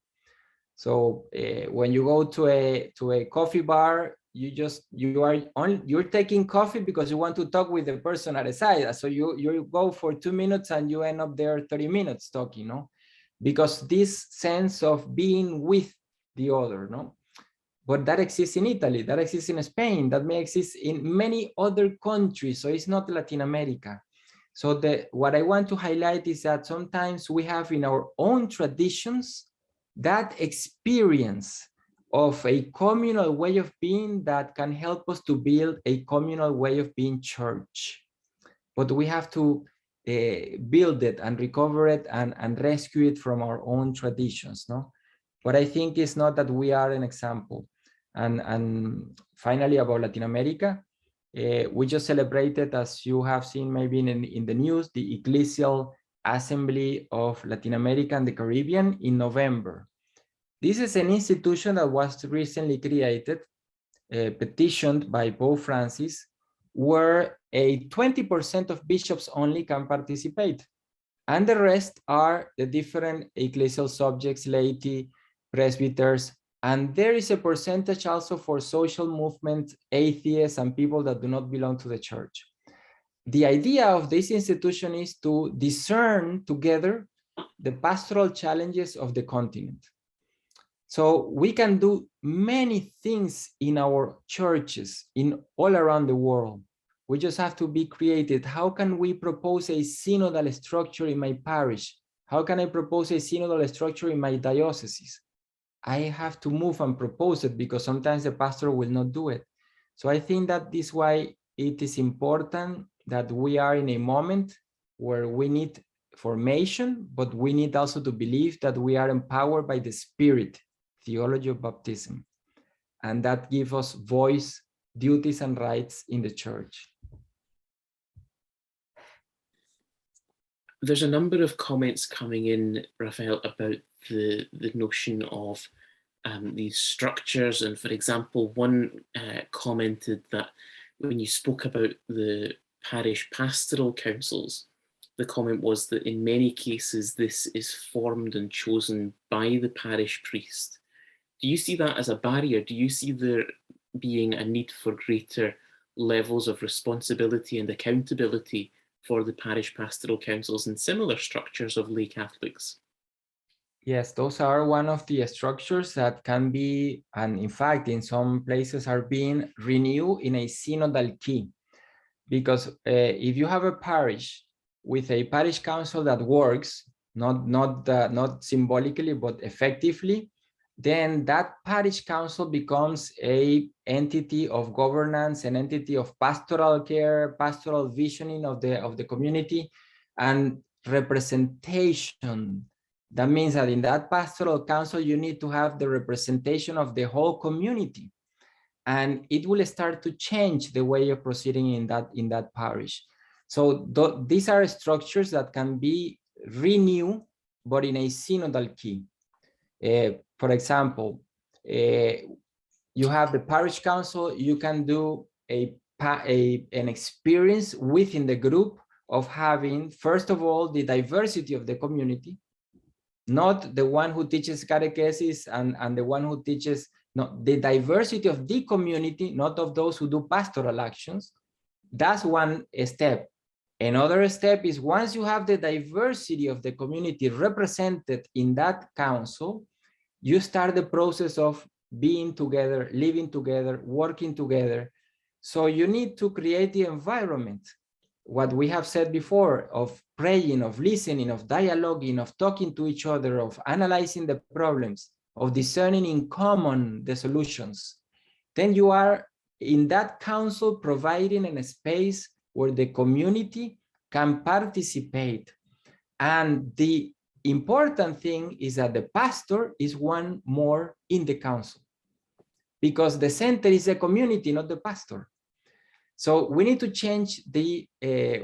So when you go to a coffee bar, you're taking coffee because you want to talk with the person at the side. So you go for 2 minutes and you end up there 30 minutes talking, no? Because this sense of being with the other, no? But that exists in Italy, that exists in Spain, that may exist in many other countries. So it's not Latin America. So what I want to highlight is that sometimes we have in our own traditions that experience of a communal way of being that can help us to build a communal way of being church. But we have to build it and recover it and rescue it from our own traditions, no? But I think it's not that we are an example. And finally, about Latin America, we just celebrated, as you have seen maybe in the news, the Ecclesial Assembly of Latin America and the Caribbean in November. This is an institution that was recently created, petitioned by Pope Francis, where a 20% of bishops only can participate. And the rest are the different ecclesial subjects, laity, presbyters, and there is a percentage also for social movement, atheists, and people that do not belong to the church. The idea of this institution is to discern together the pastoral challenges of the continent. So we can do many things in our churches in all around the world. We just have to be creative. How can we propose a synodal structure in my parish? How can I propose a synodal structure in my diocese? I have to move and propose it because sometimes the pastor will not do it. So I think that this is why it is important that we are in a moment where we need formation, but we need also to believe that we are empowered by the Spirit, theology of baptism, and that gives us voice, duties, and rights in the church. There's a number of comments coming in, Rafael, about the notion of these structures. And for example, one commented that when you spoke about the parish pastoral councils, the comment was that in many cases this is formed and chosen by the parish priest. Do you see that as a barrier? Do you see there being a need for greater levels of responsibility and accountability for the parish pastoral councils and similar structures of lay Catholics? Yes, those are one of the structures that can be, and in fact, in some places are being renewed in a synodal key. Because if you have a parish with a parish council that works, not symbolically, but effectively, then that parish council becomes an entity of governance, an entity of pastoral care, pastoral visioning of the community, and representation. That means that in that pastoral council, you need to have the representation of the whole community. And it will start to change the way of proceeding in that parish. So these are structures that can be renewed, but in a synodal key. For example, you have the parish council, you can do an experience within the group of having, first of all, the diversity of the community, not the one who teaches catechesis and the one who teaches, no, the diversity of the community, not of those who do pastoral actions. That's one step. Another step is once you have the diversity of the community represented in that council, you start the process of being together, living together, working together. So you need to create the environment, what we have said before, of praying, of listening, of dialoguing, of talking to each other, of analyzing the problems, of discerning in common the solutions. Then you are in that council providing a space where the community can participate. And the important thing is that the pastor is one more in the council, because the center is the community, not the pastor. So we need to change the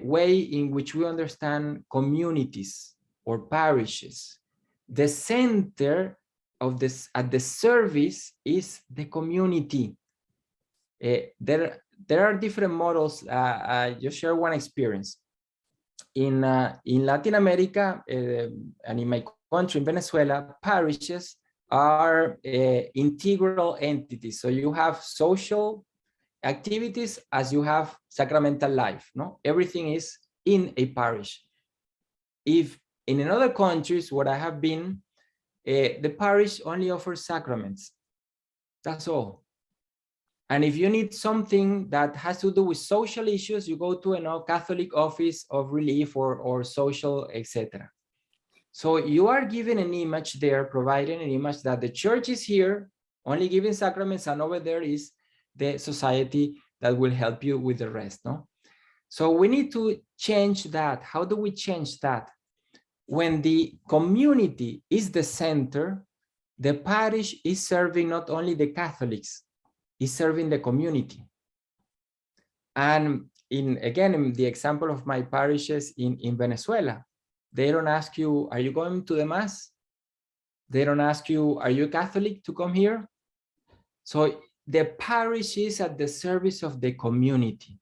way in which we understand communities or parishes. The center of this at the service is the community. There are different models. I just share one experience. In Latin America and in my country, in Venezuela, parishes are integral entities. So you have social activities as you have sacramental life. No, everything is in a parish. If in other countries where I have been, the parish only offers sacraments. That's all. And if you need something that has to do with social issues, you go to a Catholic office of relief or social, etc. So you are given an image there, providing an image that the church is here, only giving sacraments, and over there is the society that will help you with the rest. No? So we need to change that. How do we change that? When the community is the center, the parish is serving not only the Catholics, is serving the community. And again, in the example of my parishes in Venezuela, they don't ask you, are you going to the mass? They don't ask you, are you Catholic to come here? So the parish is at the service of the community,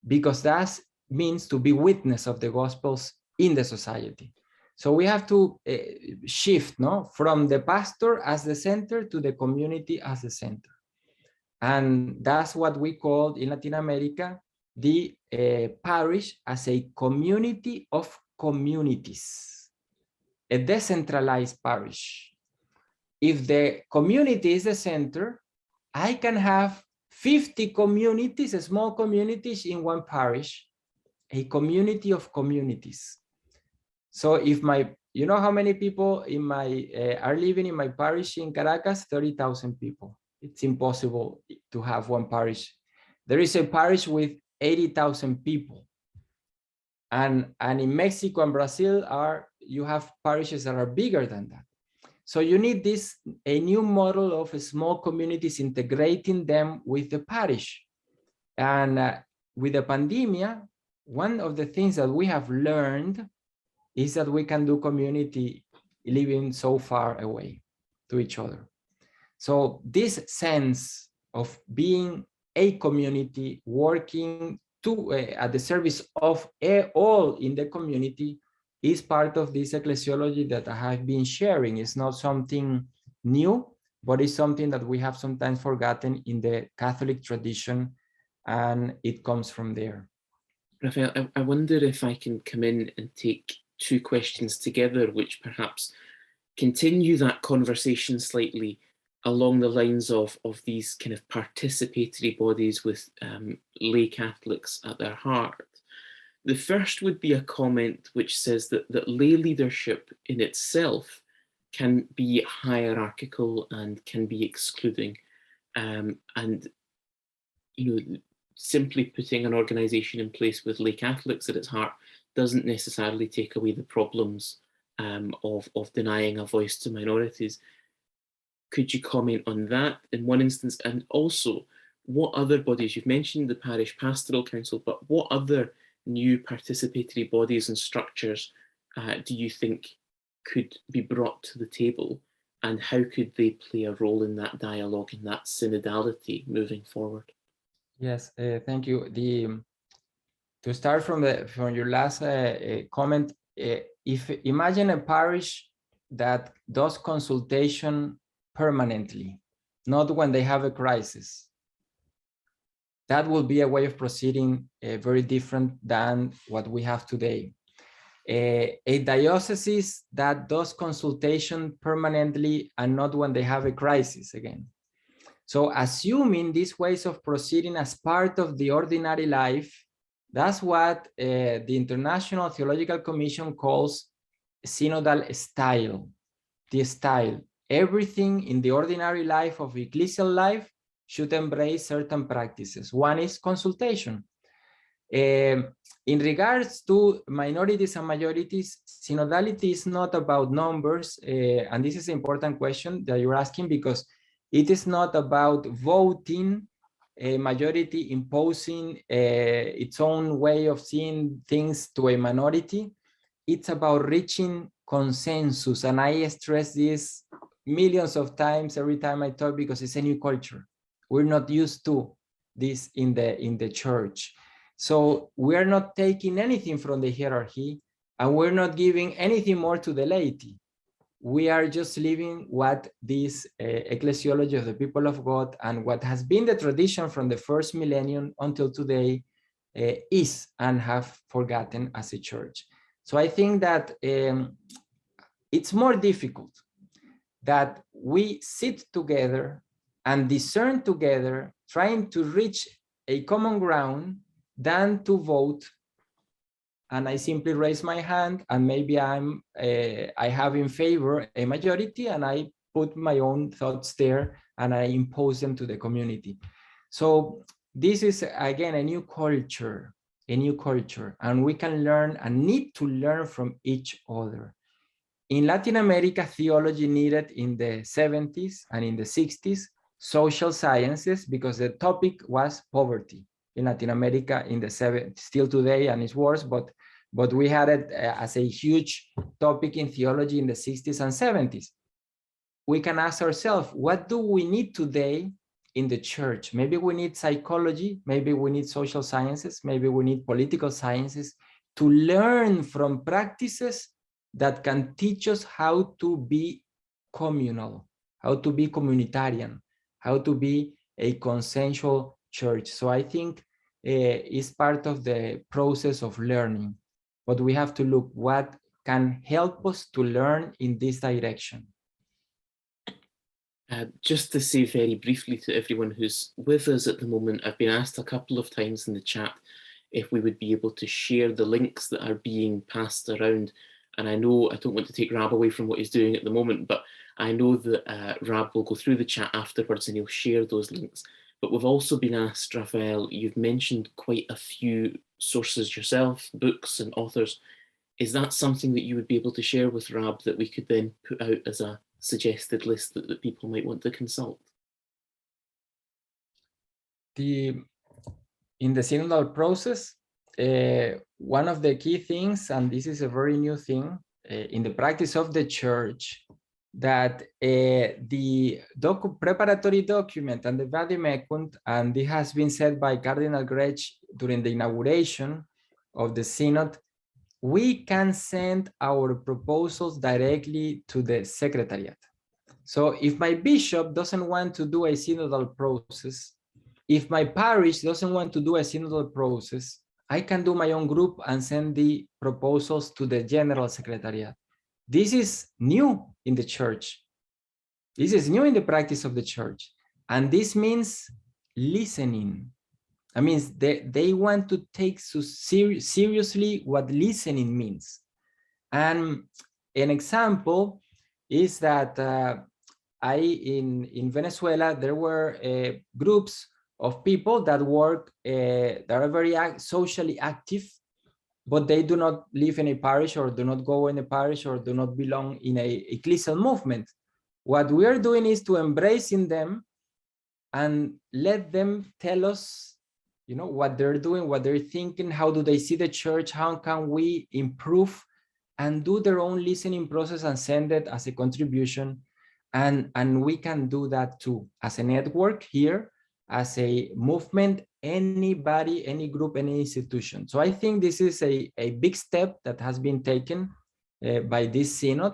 because that means to be witness of the Gospels in the society. So we have to shift from the pastor as the center to the community as the center. And that's what we call in Latin America the parish as a community of communities, a decentralized parish. If the community is the center, I can have 50 communities, small communities in one parish, a community of communities. So if you know how many people in are living in my parish in Caracas? 30,000 people. It's impossible to have one parish. There is a parish with 80,000 people. And in Mexico and Brazil you have parishes that are bigger than that. So you need a new model of small communities, integrating them with the parish. And with the pandemic, one of the things that we have learned is that we can do community living so far away to each other. So this sense of being a community, working at the service of all in the community, is part of this ecclesiology that I have been sharing. It's not something new, but it's something that we have sometimes forgotten in the Catholic tradition, and it comes from there. Rafael, I wonder if I can come in and take two questions together, which perhaps continue that conversation slightly along the lines of these kind of participatory bodies with lay Catholics at their heart. The first would be a comment which says that lay leadership in itself can be hierarchical and can be excluding. And, simply putting an organization in place with lay Catholics at its heart doesn't necessarily take away the problems of denying a voice to minorities. Could you comment on that in one instance? And also, what other bodies, you've mentioned the Parish Pastoral Council, but what other new participatory bodies and structures do you think could be brought to the table and how could they play a role in that dialogue, in that synodality moving forward? Yes, thank you. To start from your last comment, if imagine a parish that does consultation permanently, not when they have a crisis. That will be a way of proceeding very different than what we have today. A diocese that does consultation permanently and not when they have a crisis again. So assuming these ways of proceeding as part of the ordinary life, that's what the International Theological Commission calls synodal style, the style. Everything in the ordinary life of ecclesial life should embrace certain practices. One is consultation. In regards to minorities and majorities, synodality is not about numbers, and this is an important question that you're asking, because it is not about voting, a majority imposing its own way of seeing things to a minority. It's about reaching consensus, and I stress this millions of times every time I talk, because it's a new culture. We're not used to this in the church. So we're not taking anything from the hierarchy, and we're not giving anything more to the laity. We are just living what this ecclesiology of the people of God and what has been the tradition from the first millennium until today is and have forgotten as a church. So I think that it's more difficult that we sit together and discern together, trying to reach a common ground, than to vote. And I simply raise my hand, and maybe I have in favor a majority, and I put my own thoughts there and I impose them to the community. So this is again a new culture, and we can learn and need to learn from each other. In Latin America, theology needed in the 70s and in the 60s social sciences, because the topic was poverty in Latin America in the 70s, still today, and it's worse, but we had it as a huge topic in theology in the 60s and 70s. We can ask ourselves, what do we need today in the church? Maybe we need psychology, maybe we need social sciences, maybe we need political sciences to learn from practices that can teach us how to be communal, how to be communitarian, how to be a consensual church. So I think it's part of the process of learning, but we have to look what can help us to learn in this direction. Just to say very briefly to everyone who's with us at the moment, I've been asked a couple of times in the chat if we would be able to share the links that are being passed around. And I know I don't want to take Rab away from what he's doing at the moment, but I know that Rab will go through the chat afterwards and he'll share those links. But we've also been asked, Rafael, you've mentioned quite a few sources yourself, books and authors. Is that something that you would be able to share with Rab that we could then put out as a suggested list that people might want to consult? In the synodal process, one of the key things, and this is a very new thing in the practice of the church, that the preparatory document and the vademecum, and it has been said by Cardinal Grech during the inauguration of the synod, we can send our proposals directly to the Secretariat. So if my bishop doesn't want to do a synodal process, if my parish doesn't want to do a synodal process, I can do my own group and send the proposals to the General Secretariat. This is new in the church. This is new in the practice of the church. And this means listening. I mean, they want to take so seriously what listening means. And an example is that in Venezuela, there were groups of people that work, that are very socially active, but they do not live in a parish or do not go in a parish or do not belong in a ecclesial movement. What we are doing is to embrace in them and let them tell us, you know, what they're doing, what they're thinking, how do they see the church, how can we improve, and do their own listening process and send it as a contribution. And we can do that too, as a network here, as a movement, anybody, any group, any institution. So I think this is a big step that has been taken by this synod,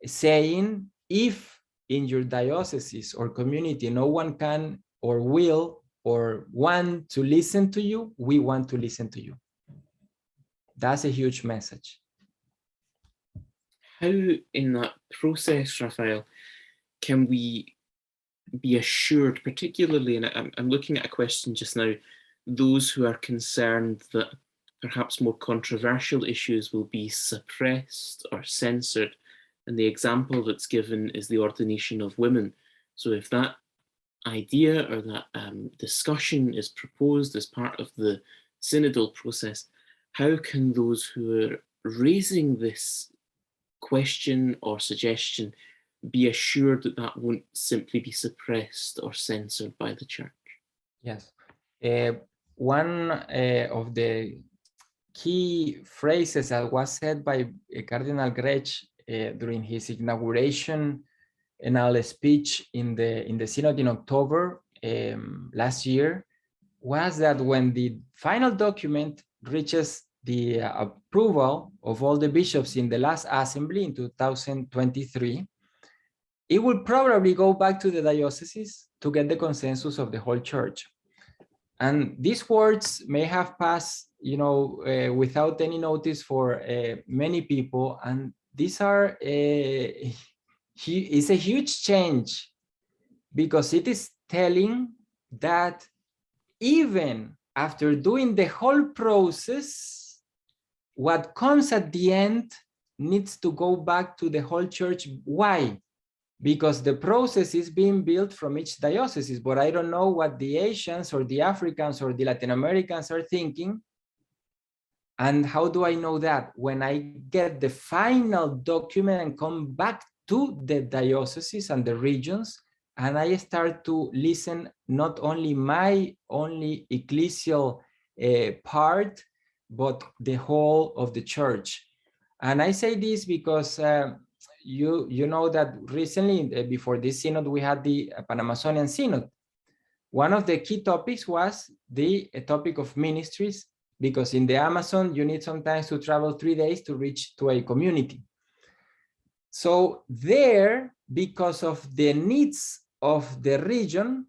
saying if in your diocese or community no one can or will or want to listen to you, we want to listen to you. That's a huge message. How in that process, Rafael, can we be assured, particularly, and I'm looking at a question just now, those who are concerned that perhaps more controversial issues will be suppressed or censored, and the example that's given is the ordination of women. So if that idea or that discussion is proposed as part of the synodal process, how can those who are raising this question or suggestion be assured that that won't simply be suppressed or censored by the church? Yes. One of the key phrases that was said by Cardinal Grech during his inauguration annual speech in the Synod in October last year was that when the final document reaches the approval of all the bishops in the last assembly in 2023, it will probably go back to the dioceses to get the consensus of the whole church. And these words may have passed, without any notice for many people. And these are it's a huge change, because it is telling that even after doing the whole process, what comes at the end needs to go back to the whole church. Why? Because the process is being built from each diocese, but I don't know what the Asians or the Africans or the Latin Americans are thinking. And how do I know that? When I get the final document and come back to the dioceses and the regions, and I start to listen not only my only ecclesial part, but the whole of the church. And I say this because you know that recently, before this synod, we had the Pan-Amazonian Synod. One of the key topics was the topic of ministries, because in the Amazon, you need sometimes to travel 3 days to reach to a community. So there, because of the needs of the region,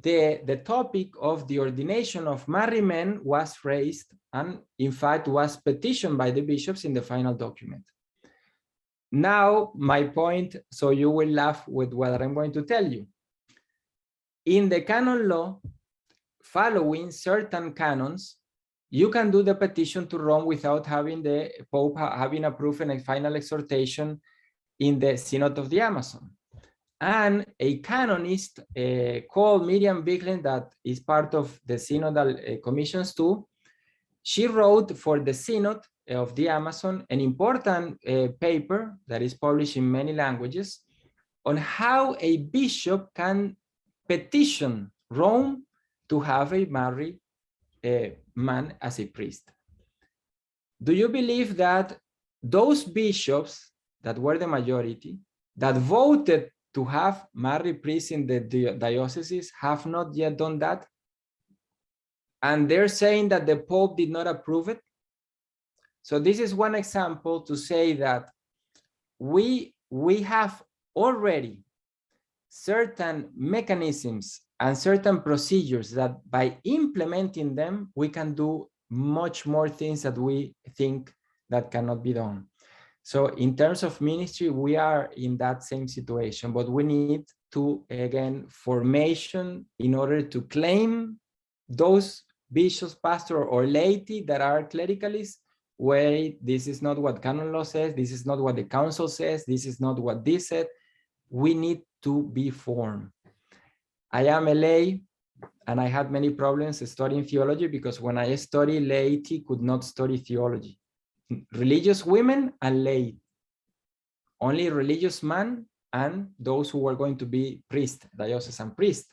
the topic of the ordination of married men was raised, and in fact was petitioned by the bishops in the final document. Now, my point, so you will laugh with what I'm going to tell you. In the canon law, following certain canons, you can do the petition to Rome without having the Pope having approved a final exhortation in the Synod of the Amazon. And a canonist called Miriam Biglen, that is part of the Synodal commissions too, she wrote for the Synod of the Amazon an important paper that is published in many languages on how a bishop can petition Rome to have a married man as a priest. Do you believe that those bishops that were the majority, that voted to have married priests in the dioceses, have not yet done that? And they're saying that the Pope did not approve it. So this is one example to say that we have already certain mechanisms and certain procedures that by implementing them, we can do much more things that we think that cannot be done. So in terms of ministry, we are in that same situation, but we need to, again, formation in order to claim those bishops, pastor, or laity that are clericalists. Wait, this is not what canon law says, this is not what the council says, this is not what this said. We need to be formed. I am a lay, and I had many problems studying theology, because when I studied, laity could not study theology. Religious women and lay. Only religious men and those who were going to be priests, diocesan priests.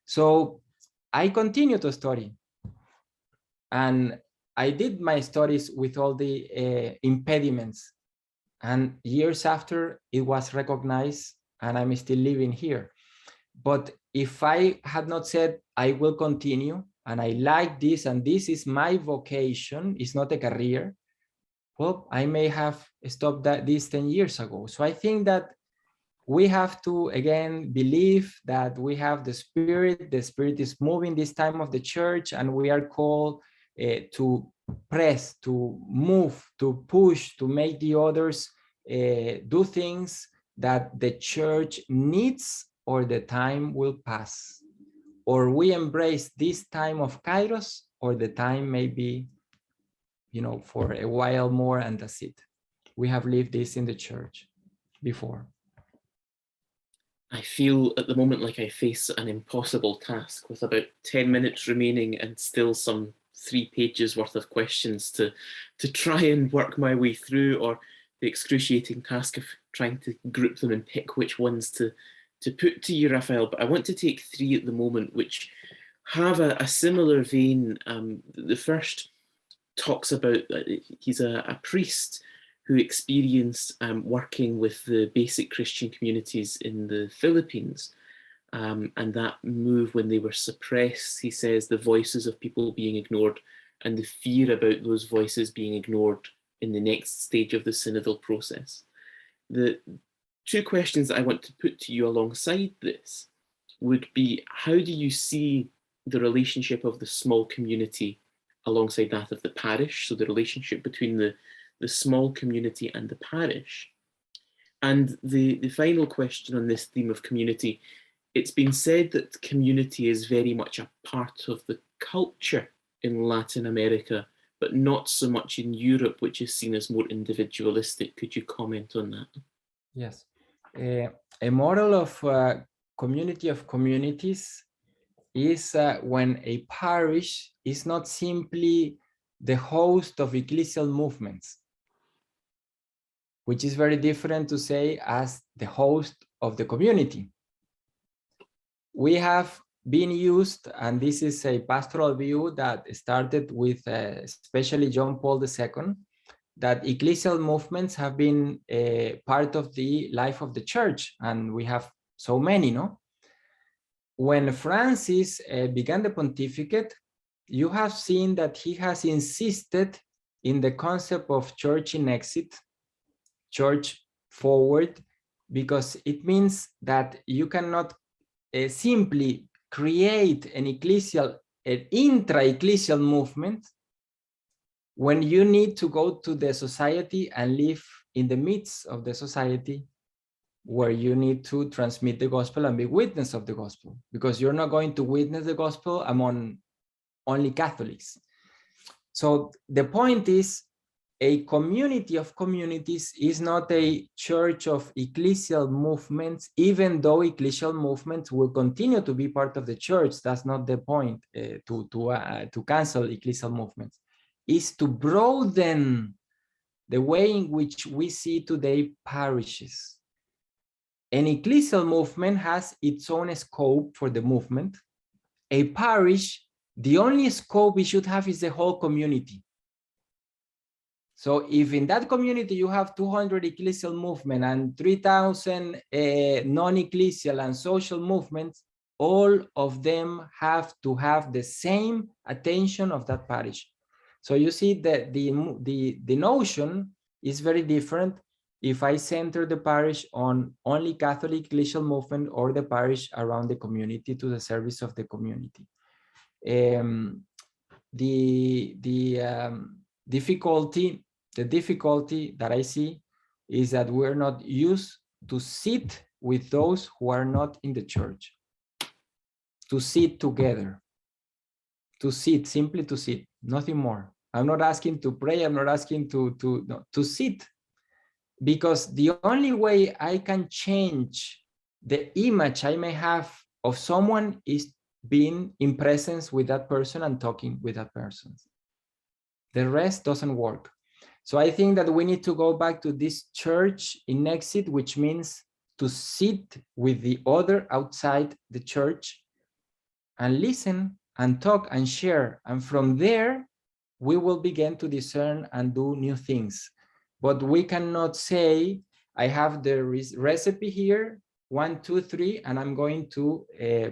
So I continued to study. And I did my studies with all the impediments. And years after, it was recognized and I'm still living here. But if I had not said, I will continue, and I like this, and this is my vocation, it's not a career, well, I may have stopped this 10 years ago. So I think that we have to, again, believe that we have the Spirit is moving this time of the church, and we are called to press, to move, to push, to make the others do things that the church needs, or the time will pass. Or we embrace this time of Kairos, or the time may be, for a while more, and that's it. We have lived this in the church before. I feel at the moment like I face an impossible task with about 10 minutes remaining and still some 3 pages worth of questions to try and work my way through, or the excruciating task of trying to group them and pick which ones to put to you, Rafael. But I want to take 3 at the moment, which have a similar vein. The first talks about, he's a priest who experienced working with the basic Christian communities in the Philippines, and that move when they were suppressed. He says the voices of people being ignored, and the fear about those voices being ignored in the next stage of the synodal process. The 2 questions that I want to put to you alongside this would be, how do you see the relationship of the small community alongside that of the parish? So the relationship between the small community and the parish. And the final question on this theme of community, it's been said that community is very much a part of the culture in Latin America, but not so much in Europe, which is seen as more individualistic. Could you comment on that? Yes. A model of community of communities is when a parish is not simply the host of ecclesial movements, which is very different to say as the host of the community. We have been used, and this is a pastoral view that started with especially John Paul II, that ecclesial movements have been a part of the life of the church, and we have so many, no? When Francis began the pontificate, you have seen that he has insisted in the concept of church in exit, church forward, because it means that you cannot simply create an intra-ecclesial movement when you need to go to the society and live in the midst of the society, where you need to transmit the gospel and be witness of the gospel, because you're not going to witness the gospel among only Catholics. So the point is, a community of communities is not a church of ecclesial movements, even though ecclesial movements will continue to be part of the church. That's not the point, to cancel ecclesial movements. Is to broaden the way in which we see today parishes. An ecclesial movement has its own scope for the movement. A parish, the only scope it should have is the whole community. So if in that community you have 200 ecclesial movement and 3,000 non-ecclesial and social movements, all of them have to have the same attention of that parish. So you see that the notion is very different if I center the parish on only Catholic ecclesial movement, or the parish around the community to the service of the community. The difficulty that I see is that we're not used to sit with those who are not in the church, to sit together, to sit, simply to sit, nothing more. I'm not asking to pray, I'm not asking to sit, because the only way I can change the image I may have of someone is being in presence with that person and talking with that person. The rest doesn't work. So I think that we need to go back to this church in exit, which means to sit with the other outside the church and listen and talk and share. And from there, we will begin to discern and do new things. But we cannot say, I have the recipe here, 1, 2, 3, and I'm going to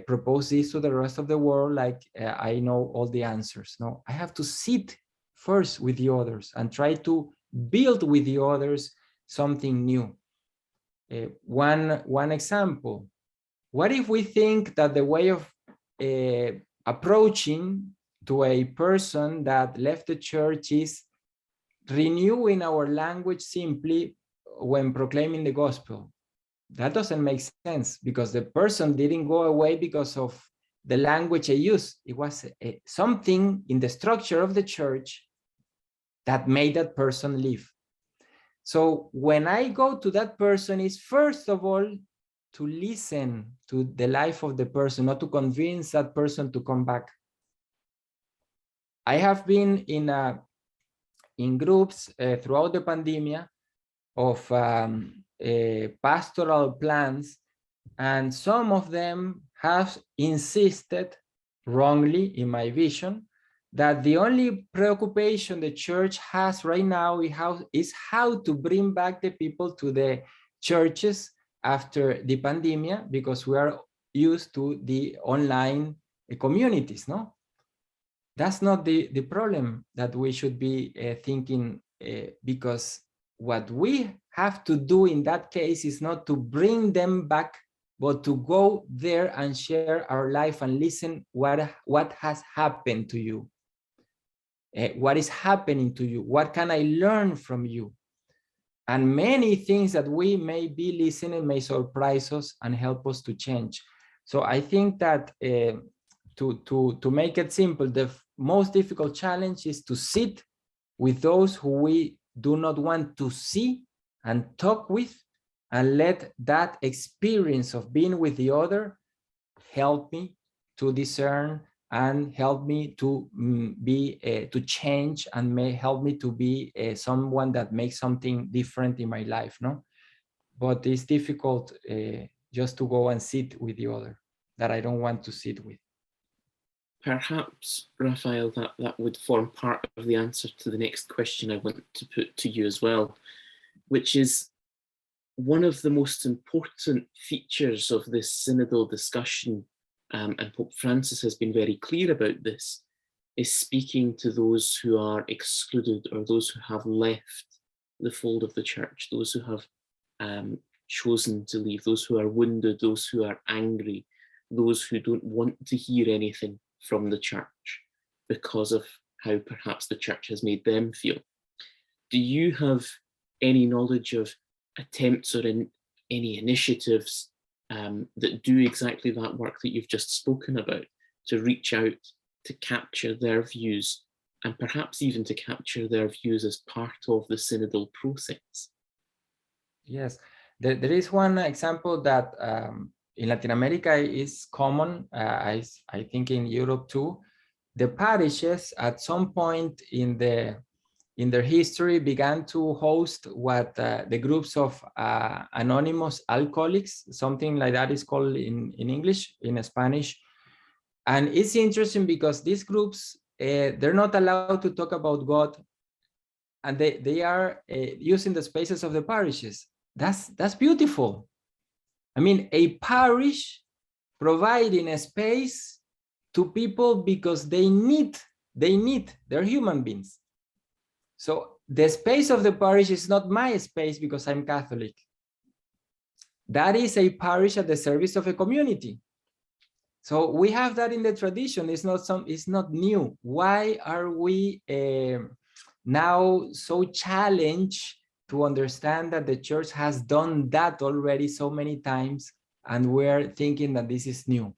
propose this to the rest of the world like I know all the answers. No, I have to sit first with the others and try to build with the others something new. One example, what if we think that the way of approaching to a person that left the church is renewing our language simply when proclaiming the gospel? That doesn't make sense, because the person didn't go away because of the language I used. It was something in the structure of the church that made that person leave. So when I go to that person, is first of all to listen to the life of the person, not to convince that person to come back. I have been in groups throughout the pandemic of pastoral plans, and some of them have insisted, wrongly in my vision, that the only preoccupation the church has right now is how to bring back the people to the churches after the pandemic, because we are used to the online communities, no? That's not the problem that we should be thinking, because what we have to do in that case is not to bring them back, but to go there and share our life and listen what has happened to you. What is happening to you? What can I learn from you? And many things that we may be listening may surprise us and help us to change. So I think that to make it simple, the most difficult challenge is to sit with those who we do not want to see and talk with, and let that experience of being with the other help me to discern and help me to to change, and may help me to be someone that makes something different in my life, no? But it's difficult just to go and sit with the other that I don't want to sit with. Perhaps, Rafael, that would form part of the answer to the next question I want to put to you as well, which is, one of the most important features of this synodal discussion, and Pope Francis has been very clear about this, is speaking to those who are excluded, or those who have left the fold of the church, those who have chosen to leave, those who are wounded, those who are angry, those who don't want to hear anything from the church because of how perhaps the church has made them feel. Do you have any knowledge of attempts or any initiatives that do exactly that work that you've just spoken about, to reach out, to capture their views, and perhaps even to capture their views as part of the synodal process? Yes, there is one example that in Latin America is common, I think in Europe too. The parishes at some point in their history began to host what the groups of anonymous alcoholics, something like that is called in English, in Spanish. And it's interesting because these groups, they're not allowed to talk about God, and they are using the spaces of the parishes. That's beautiful. I mean, a parish providing a space to people because they're human beings. So the space of the parish is not my space because I'm Catholic. That is a parish at the service of a community. So we have that in the tradition. It's not new. Why are we now so challenged to understand that the church has done that already so many times, and we're thinking that this is new?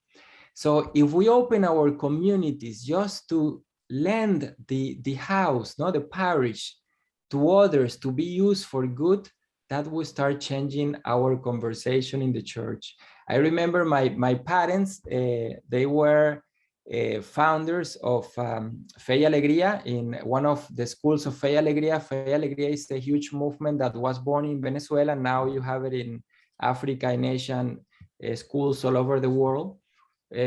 So if we open our communities just to lend the house, not the parish, to others to be used for good, that will start changing our conversation in the church. I remember my parents, they were founders of Fe y Alegría, in one of the schools of Fe y Alegría. Fe y Alegría is a huge movement that was born in Venezuela. Now you have it in Africa and Asian schools all over the world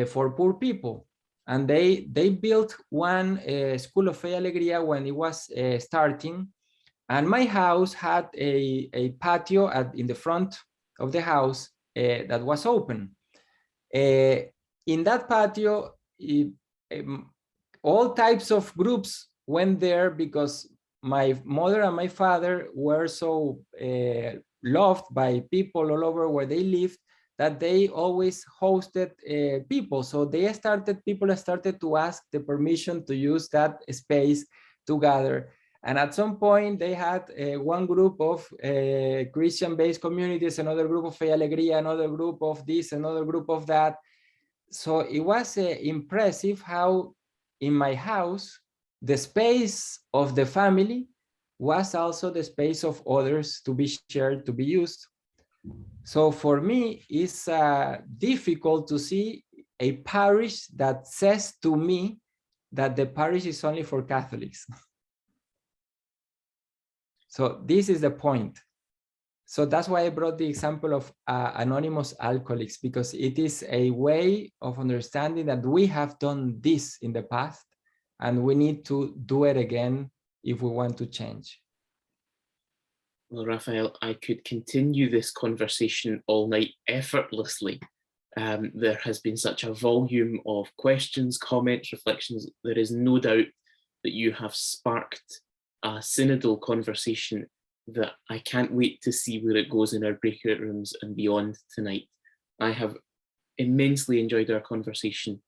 for poor people. And they built one school of Fe y Alegría when it was starting. And my house had a patio in the front of the house, that was open. In that patio, all types of groups went there because my mother and my father were so loved by people all over where they lived that they always hosted people. So people started to ask the permission to use that space to gather. And at some point they had one group of Christian-based communities, another group of Fe y Alegría, another group of this, another group of that. So it was impressive how in my house, the space of the family was also the space of others to be shared, to be used. So for me, it's difficult to see a parish that says to me that the parish is only for Catholics. So this is the point. So that's why I brought the example of anonymous alcoholics, because it is a way of understanding that we have done this in the past and we need to do it again if we want to change. Well, Rafael, I could continue this conversation all night effortlessly. There has been such a volume of questions, comments, reflections. There is no doubt that you have sparked a synodal conversation that I can't wait to see where it goes in our breakout rooms and beyond tonight. I have immensely enjoyed our conversation.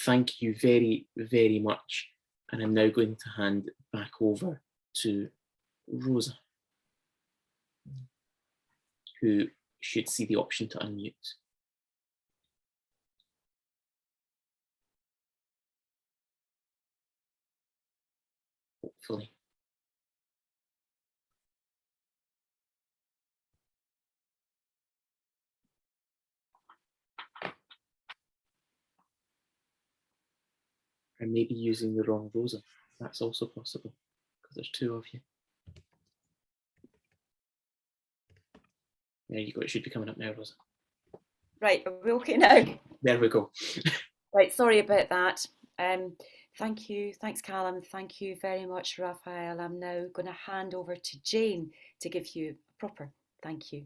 Thank you very, very much. And I'm now going to hand back over to Rosa, who should see the option to unmute. Hopefully. Or maybe using the wrong Rosa. That's also possible, because there's two of you. There you go, it should be coming up now, Rosa. Right, are we okay now? There we go. Right, sorry about that. Thank you, thanks Callum, thank you very much Rafael. I'm now going to hand over to Jane to give you a proper thank you.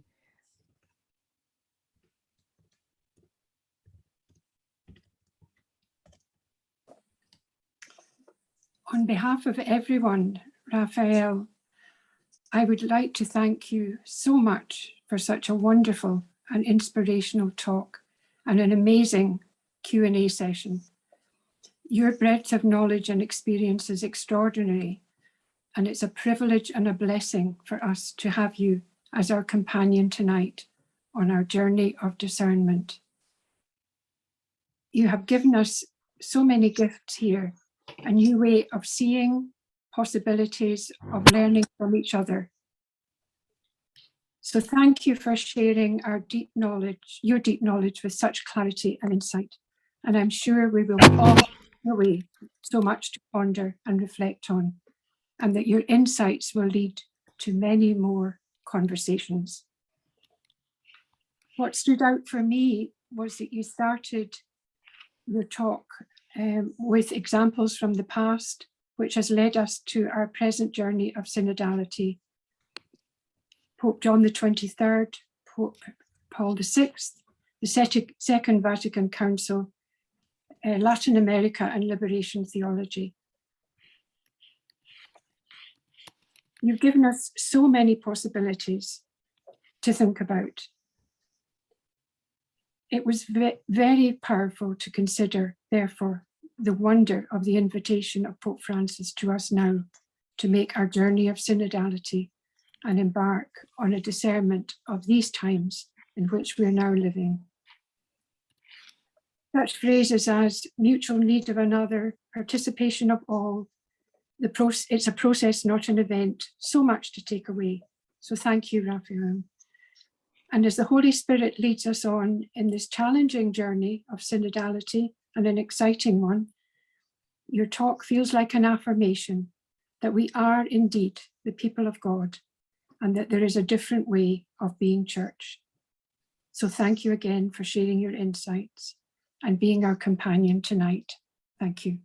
On behalf of everyone, Rafael, I would like to thank you so much for such a wonderful and inspirational talk and an amazing Q&A session. Your breadth of knowledge and experience is extraordinary, and it's a privilege and a blessing for us to have you as our companion tonight on our journey of discernment. You have given us so many gifts here, a new way of seeing, possibilities of learning from each other. So thank you for sharing our deep knowledge, your deep knowledge with such clarity and insight. And I'm sure we will all take away so much to ponder and reflect on, and that your insights will lead to many more conversations. What stood out for me was that you started your talk with examples from the past, which has led us to our present journey of synodality. Pope John the 23rd, Pope Paul VI, the Second Vatican Council, Latin America and liberation theology. You've given us so many possibilities to think about. It was very powerful to consider, therefore, the wonder of the invitation of Pope Francis to us now to make our journey of synodality and embark on a discernment of these times in which we are now living. Such phrases as mutual need of another, participation of all, it's a process, not an event, so much to take away. So thank you, Rafael. And as the Holy Spirit leads us on in this challenging journey of synodality and an exciting one, your talk feels like an affirmation that we are indeed the people of God and that there is a different way of being church. So thank you again for sharing your insights and being our companion tonight. Thank you.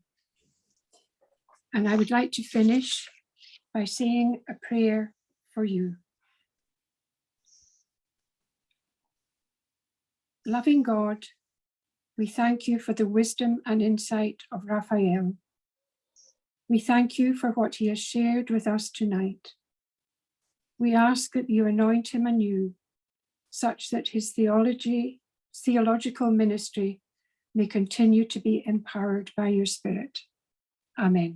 And I would like to finish by saying a prayer for you. Loving God, we thank you for the wisdom and insight of Rafael. We thank you for what he has shared with us tonight. We ask that you anoint him anew, such that his theological ministry may continue to be empowered by your Spirit. Amen.